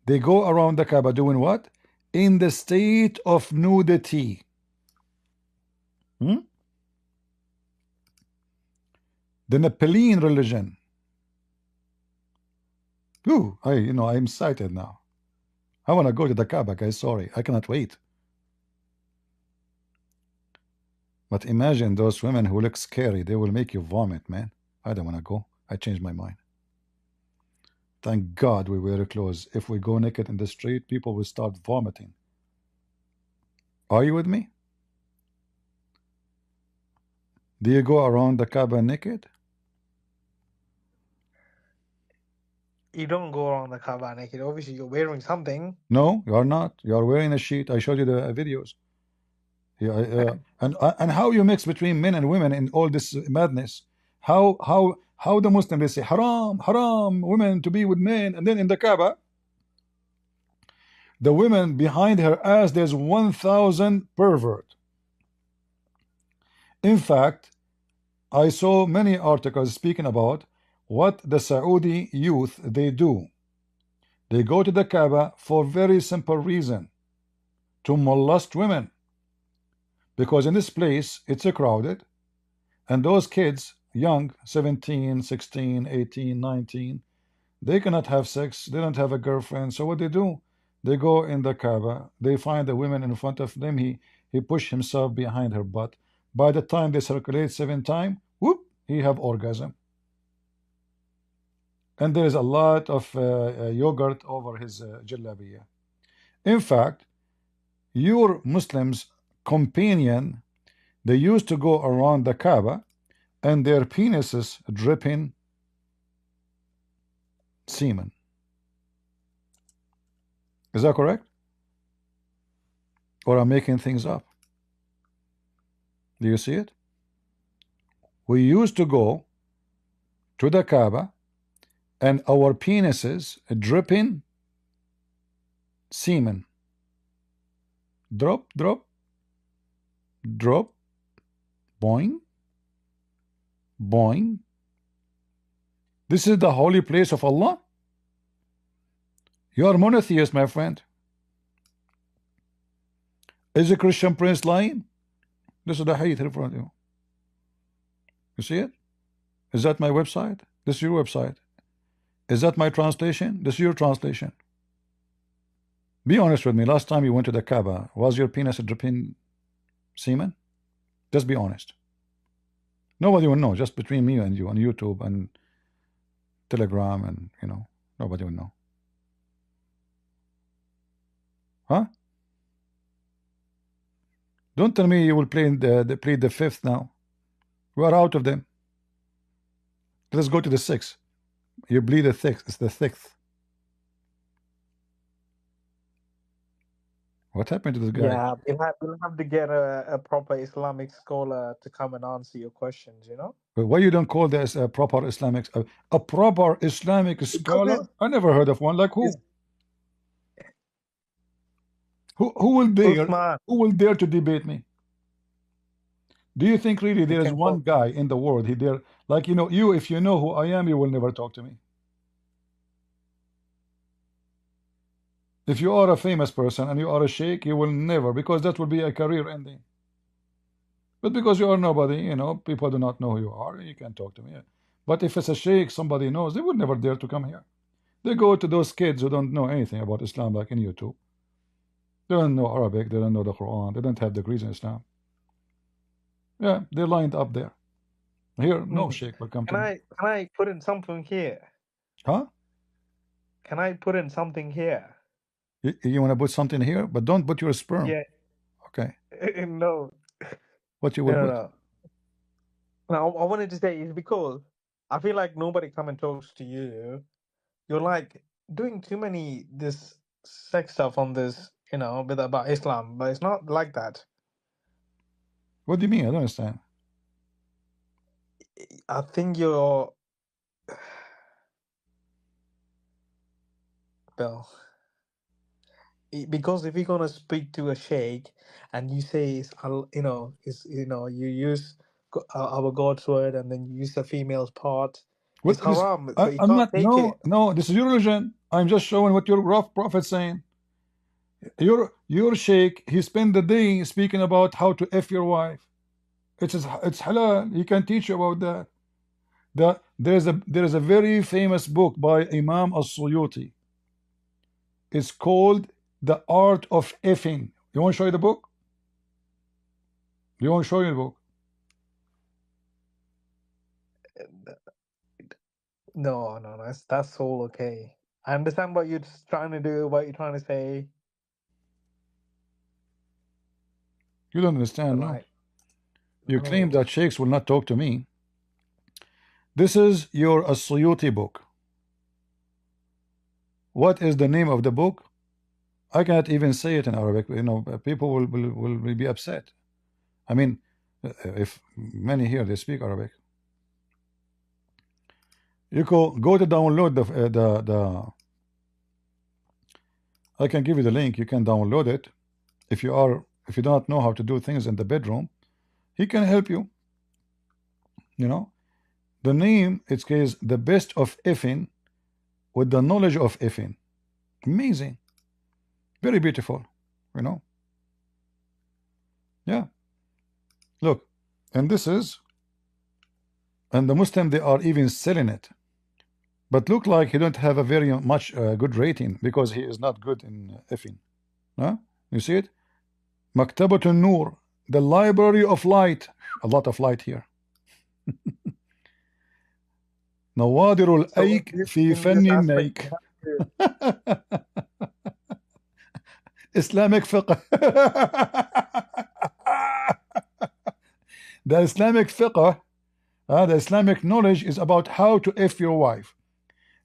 They go around the Kaaba doing what? In the state of nudity. The Nepalese religion. Ooh, I'm excited now. I want to go to the Kaaba, guys. Sorry, I cannot wait. But imagine those women who look scary. They will make you vomit, man. I don't want to go. I changed my mind. Thank God we wear clothes. If we go naked in the street, people will start vomiting. Are you with me? Do you go around the Kaaba naked? You don't go around the Kaaba naked. Obviously, you're wearing something. No, you are not. You are wearing a sheet. I showed you the videos. Yeah, and how you mix between men and women in all this madness? How the Muslims, they say haram, women to be with men, and then in the Kaaba the women behind her ass, there's 1,000 pervert. In fact, I saw many articles speaking about what the Saudi youth they do. They go to the Kaaba for very simple reason, to molest women, because in this place it's crowded, and those kids, young, 17, 16, 18, 19, they cannot have sex, they don't have a girlfriend. So what they do, they go in the Kaaba, they find the women in front of them, he push himself behind her butt. By the time they circulate 7 times, whoop, he have orgasm. And there is a lot of yogurt over his jalabiya. In fact, your Muslims companion, they used to go around the Kaaba and their penises dripping semen. Is that correct? Or I'm making things up? Do you see it? We used to go to the Kaaba and our penises dripping semen. Drop, drop, drop, boing, boing. This is the holy place of Allah. You are monotheist, my friend. Is a Christian prince lying? This is the hadith in front of you. You see it? Is that my website? This is your website. Is that my translation? This is your translation. Be honest with me. Last time you went to the Kaaba, was your penis dripping semen? Just be honest. Nobody will know. Just between me and you on YouTube and Telegram, and nobody will know. Huh? Don't tell me you will play the fifth now. We are out of them. Let's go to the sixth. You bleed the sixth. It's the sixth. What happened to this guy? Yeah, we'll have to get a proper Islamic scholar to come and answer your questions, But why you don't call this a proper Islamic a proper Islamic scholar? I never heard of one. Like who? Who will dare to debate me? Do you think really there is one guy in the world he dare, like you, if you know who I am, you will never talk to me. If you are a famous person and you are a sheikh, you will never, because that will be a career ending. But because you are nobody, people do not know who you are, you can talk to me. But if it's a sheikh, somebody knows, they would never dare to come here. They go to those kids who don't know anything about Islam, like in YouTube. They don't know Arabic, they don't know the Quran, they don't have degrees in Islam. Yeah, they're lined up there. Here, no sheikh will come to me. Can I put in something here? Huh? Can I put in something here? You want to put something here, but don't put your sperm. Yeah. Okay. No. What you will put? No, I wanted to say is because I feel like nobody come and talks to you. You're like doing too many this sex stuff on this, about Islam, but it's not like that. What do you mean? I don't understand. I think you're well, because if you're gonna speak to a sheikh and you say you use our God's word and then you use the female's part, it's haram. So you I'm can't not. take it. No. This is your religion. I'm just showing what your rough prophet's saying. Your sheikh, he spent the day speaking about how to f your wife. It's halal. He can teach you about that. There is a very famous book by Imam As-Suyuti. It's called The Art of Effing. You want to show you the book? You want to show you the book? No, that's all okay. I understand what you're trying to do, what you're trying to say. You don't understand, no? You claim that sheikhs will not talk to me. This is your As-Suyuti book. What is the name of the book? I cannot even say it in Arabic. People will be upset. I mean, if many here they speak Arabic. You go to download I can give you the link. You can download it. If you do not know how to do things in the bedroom, he can help you. You know, the name, it says the best of effing with the knowledge of effing. Amazing, very beautiful. You know, yeah. Look, and this is, and the Muslim, they are even selling it. But look like he don't have a very much good rating because he is not good in effing. Huh? You see it? Maktabatun Nur, the library of light. A lot of light here. Nawadirul So Aik fi in this fanni aspect, you naik. have to. Islamic fiqh. The Islamic fiqh, the Islamic knowledge is about how to F your wife,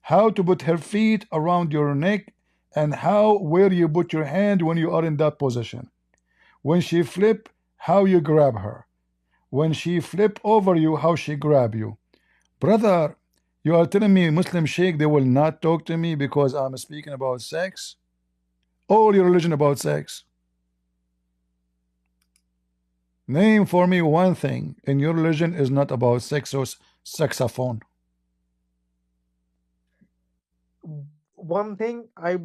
how to put her feet around your neck, and where you put your hand when you are in that position. When she flip, how you grab her. When she flip over you, how she grab you. Brother, you are telling me Muslim sheikh, they will not talk to me because I'm speaking about sex? All your religion about sex. Name for me one thing in your religion is not about sex or saxophone. One thing I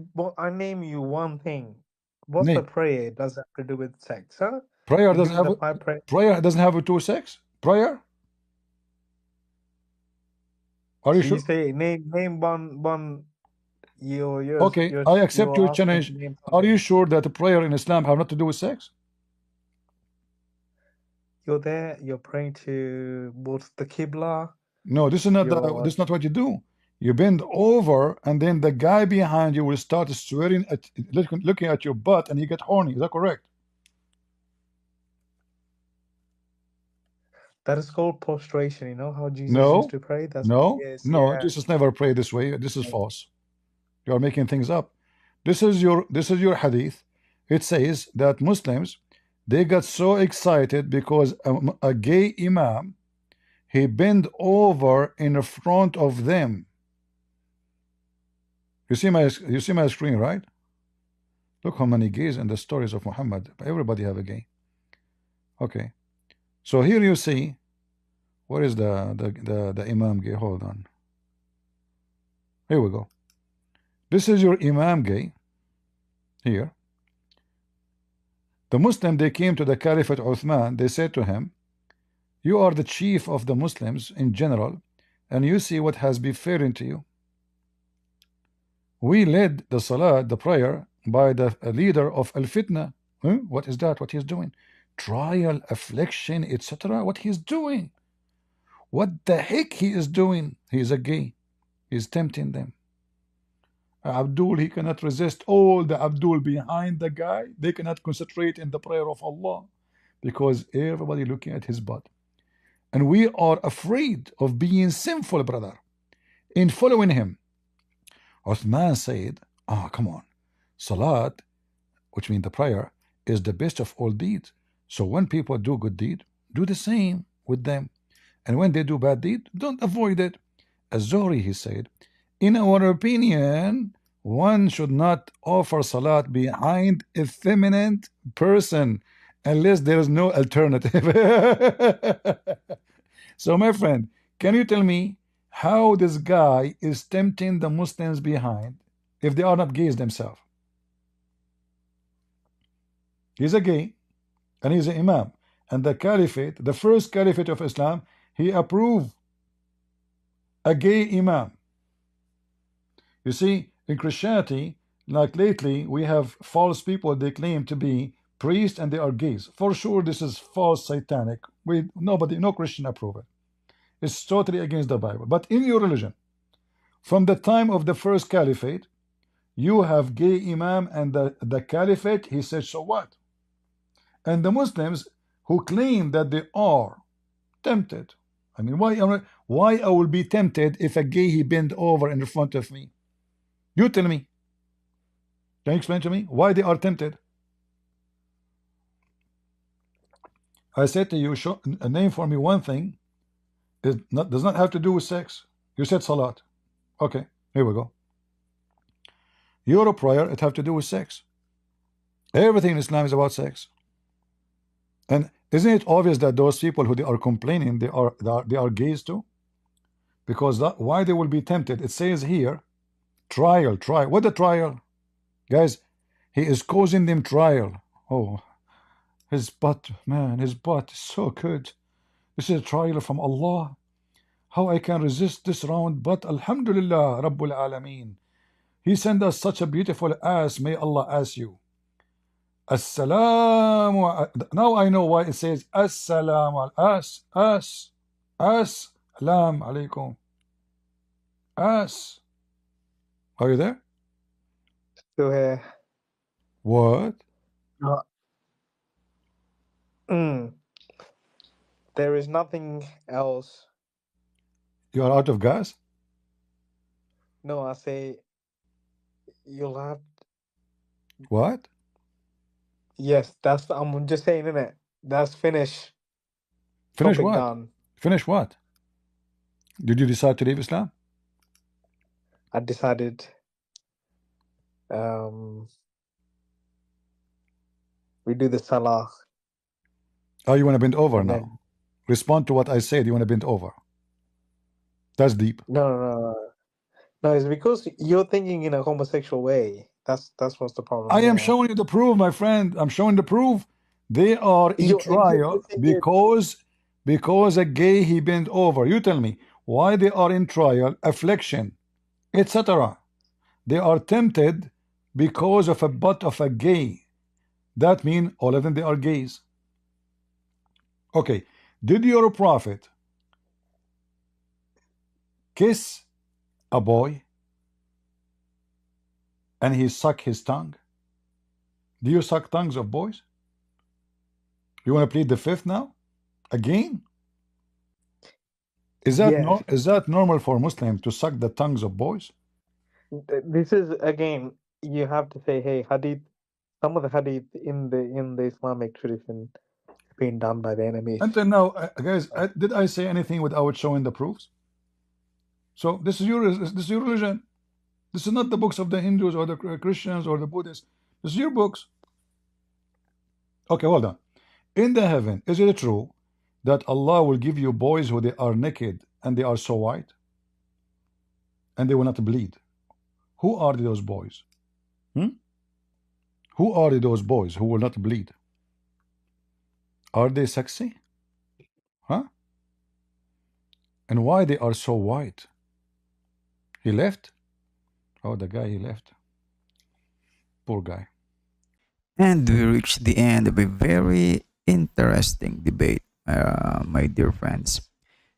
name you one thing. What's the Name. prayer? Does it have to do with sex, huh? Prayer You doesn't doing have the five prayer? prayer doesn't have two sex. Prayer? Are you So you sure? say name one. Okay, I accept your You're asking challenge. to name Are you something. sure that prayer in Islam have not to do with sex? You're there. You're praying towards the Qibla. No, this You're is not what you do. You bend over, and then the guy behind you will start swearing at looking at your butt, and you get horny. Is that correct? that is called prostration. You know how Jesus used No, to pray? That's what it no, is. no. Yeah. Jesus never prayed this way. This is false. You are making things up. This is your hadith. It says that Muslims, they got so excited because a gay imam, he bent over in front of them. You see my screen, right? Look how many gays in the stories of Muhammad. Everybody have a gay. Okay. So here you see, where is the imam gay? Hold on. Here we go. This is your imam gay. Here. The Muslim, they came to the Caliphate Uthman. They said to him, you are the chief of the Muslims in general, and you see what has befallen to you. We led the salat, the prayer, by the leader of al-fitna. What is that? What he's doing? Trial, affliction, etc. What he's doing? What the heck he is doing? He is a gay. He's tempting them. Abdul, he cannot resist. All the Abdul behind the guy, they cannot concentrate in the prayer of Allah because everybody looking at his butt. And we are afraid of being sinful, brother, in following him. Uthman said, come on. Salat, which means the prayer, is the best of all deeds. So when people do good deed, do the same with them. And when they do bad deed, don't avoid it. Az-Zuhri, he said, in our opinion, one should not offer salat behind a feminine person unless there is no alternative. So my friend, can you tell me how this guy is tempting the Muslims behind if they are not gays themselves? He's a gay and he's an imam, and the caliphate, the first caliphate of Islam, he approved a gay imam. You see, in Christianity, like lately, we have false people, they claim to be priests and they are gays. For sure, this is false, satanic. No Christian approve it. It's totally against the Bible. But in your religion, from the time of the first caliphate, you have gay imam, and the caliphate, he said, so what? And the Muslims who claim that they are tempted. I mean, why I will be tempted if a gay he bend over in front of me? You tell me. Can you explain to me why they are tempted? I said to you, name for me one thing. It does not have to do with sex. You said salat. Okay, here we go. Your prayer, it have to do with sex. Everything in Islam is about sex. And isn't it obvious that those people who they are complaining, they are gays too? Because why they will be tempted? It says here, trial. What the trial? Guys, he is causing them trial. Oh, his butt, man, his butt is so good. This is a trial from Allah. How I can resist this round butt? Alhamdulillah, Rabbul Alameen. He sent us such a beautiful ass. May Allah ask you. Assalamu. Now I know why it says Assalamu. Assalam alaikum. As. Are you there? Still here. What? There is nothing else. You are out of gas? No, I say you'll have. What? Yes, I'm just saying, innit? That's finish. Finish Topic what? done. Finish what? Did you decide to leave Islam? I decided. We do the salah. Oh, you want to bend over And now? then, Respond to what I said. You want to bend over? That's deep. no, it's because you're thinking in a homosexual way. That's what's the problem. I am there. showing you the proof, my friend. I'm showing the proof. They are in You're trial interpreting because a gay he bent over. You tell me why they are in trial, affliction, etc. They are tempted because of a butt of a gay. That means all of them they are gays. Okay, did your prophet kiss a boy and he suck his tongue? Do you suck tongues of boys? You want to plead the fifth now? Again? Is that Yeah. is that normal for Muslims to suck the tongues of boys? This is again. You have to say, hey, hadith. Some of the hadith in the Islamic tradition is being done by the enemies. Until now, guys, did I say anything without showing the proofs? So this is your religion. This is not the books of the Hindus or the Christians or the Buddhists. This is your books. Okay, hold on. In the heaven, is it true that Allah will give you boys who they are naked and they are so white and they will not bleed? Who are those boys? Who are those boys who will not bleed? Are they sexy? Huh? And why they are so white? He left? Oh, the guy, he left. Poor guy. And we reach the end of a very interesting debate, my dear friends.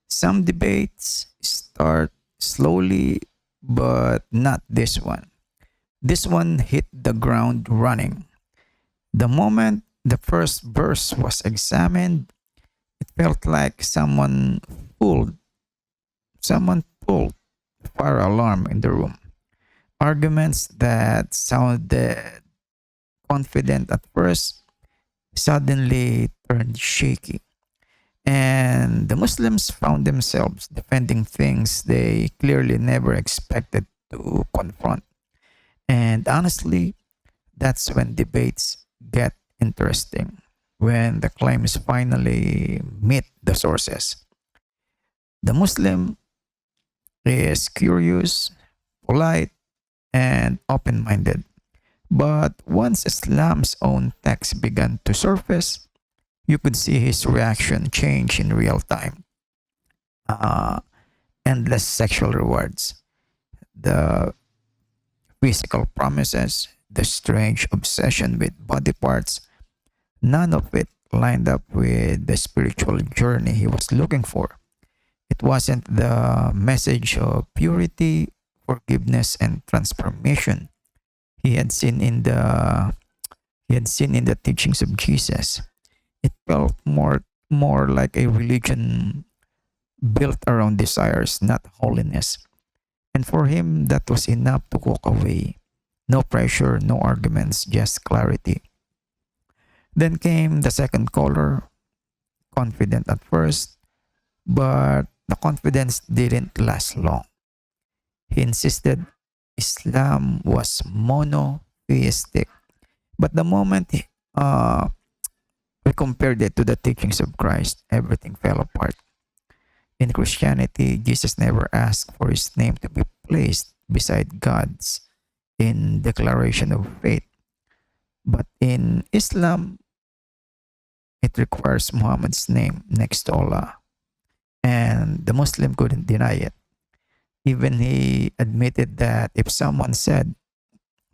Some debates start slowly, but not this one. This one hit the ground running. The moment the first verse was examined, it felt like someone pulled the fire alarm in the room. Arguments that sounded confident at first suddenly turned shaky. And the Muslims found themselves defending things they clearly never expected to confront. And honestly, that's when debates get interesting, when the claims finally meet the sources. The Muslim is curious, polite, and open minded. But once Islam's own text began to surface, you could see his reaction change in real time. Uh, Endless sexual rewards, the physical promises, the strange obsession with body parts, none of it lined up with the spiritual journey he was looking for. It wasn't the message of purity, forgiveness, and transformation he had seen in the teachings of Jesus. It felt more like a religion built around desires, not holiness. And for him, that was enough to walk away. No pressure, no arguments, just clarity. Then came the second caller, confident at first, but the confidence didn't last long. He insisted, Islam was monotheistic. But the moment uh, we compared it to the teachings of Christ, everything fell apart. In Christianity, Jesus never asked for his name to be placed beside God's in declaration of faith. But in Islam, it requires Muhammad's name next to Allah. And the Muslim couldn't deny it. Even he admitted that if someone said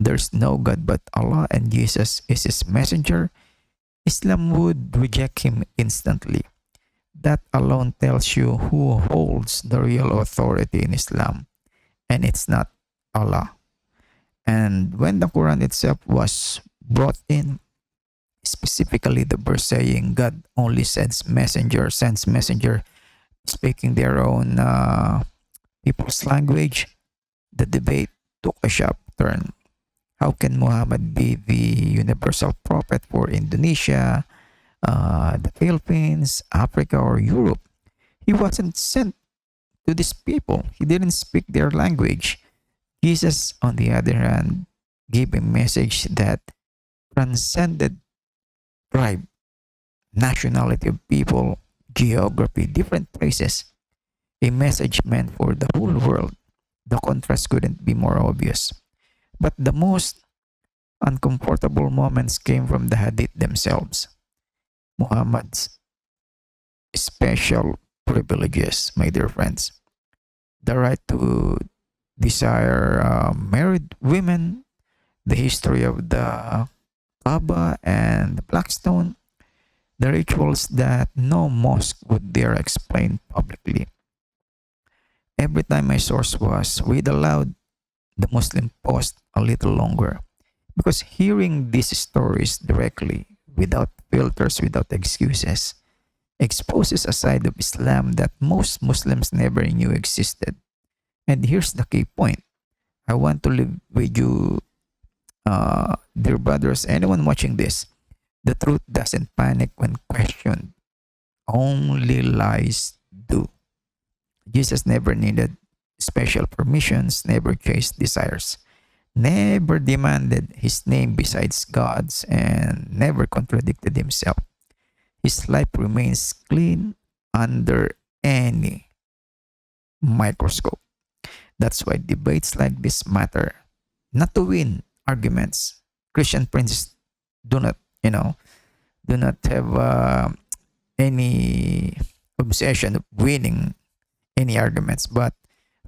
there's no God but Allah and Jesus is his messenger, Islam would reject him instantly. That alone tells you who holds the real authority in Islam, and it's not Allah. And when the Quran itself was brought in, specifically the verse saying God only sends messenger, speaking their own people's language, the debate took a sharp turn. How can Muhammad be the universal prophet for Indonesia, the Philippines, Africa, or Europe? He wasn't sent to these people. He didn't speak their language. Jesus, on the other hand, gave a message that transcended tribe, nationality of people, geography, different places. A message meant for the whole world. The contrast couldn't be more obvious. But the most uncomfortable moments came from the hadith themselves. Muhammad's special privileges, my dear friends. The right to desire married women, the history of the Kaaba and the Black Stone, the rituals that no mosque would dare explain publicly. Every time my source was read aloud, the Muslim paused a little longer because hearing these stories directly, without filters, without excuses, exposes a side of Islam that most Muslims never knew existed. And here's the key point. I want to leave with you, dear brothers, anyone watching this. The truth doesn't panic when questioned. Only lies do. Jesus never needed special permissions, never chased desires, never demanded his name besides God's, and never contradicted himself. His life remains clean under any microscope. That's why debates like this matter. Not to win arguments. Christian princes do not, do not have any obsession of winning any arguments, but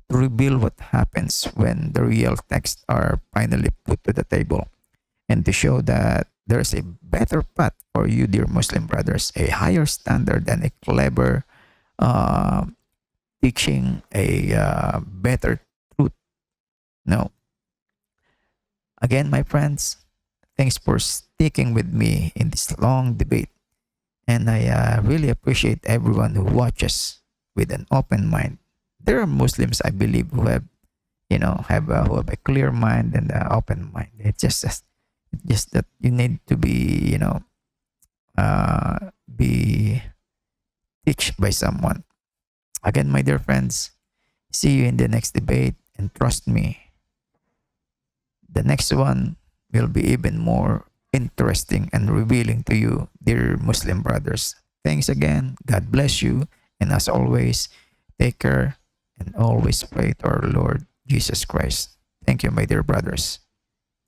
to reveal what happens when the real texts are finally put to the table, and to show that there's a better path for you, dear Muslim brothers, a higher standard and a clever uh, teaching, a better truth. No. Again, my friends, thanks for sticking with me in this long debate. And I really appreciate everyone who watches with an open mind. There are Muslims, I believe, who have, who have a clear mind and an open mind. It's just that you need to be, be teach by someone. Again, my dear friends, see you in the next debate, and trust me, the next one will be even more interesting and revealing to you, dear Muslim brothers. Thanks again. God bless you. And as always, take care and always pray to our Lord Jesus Christ. Thank you, my dear brothers.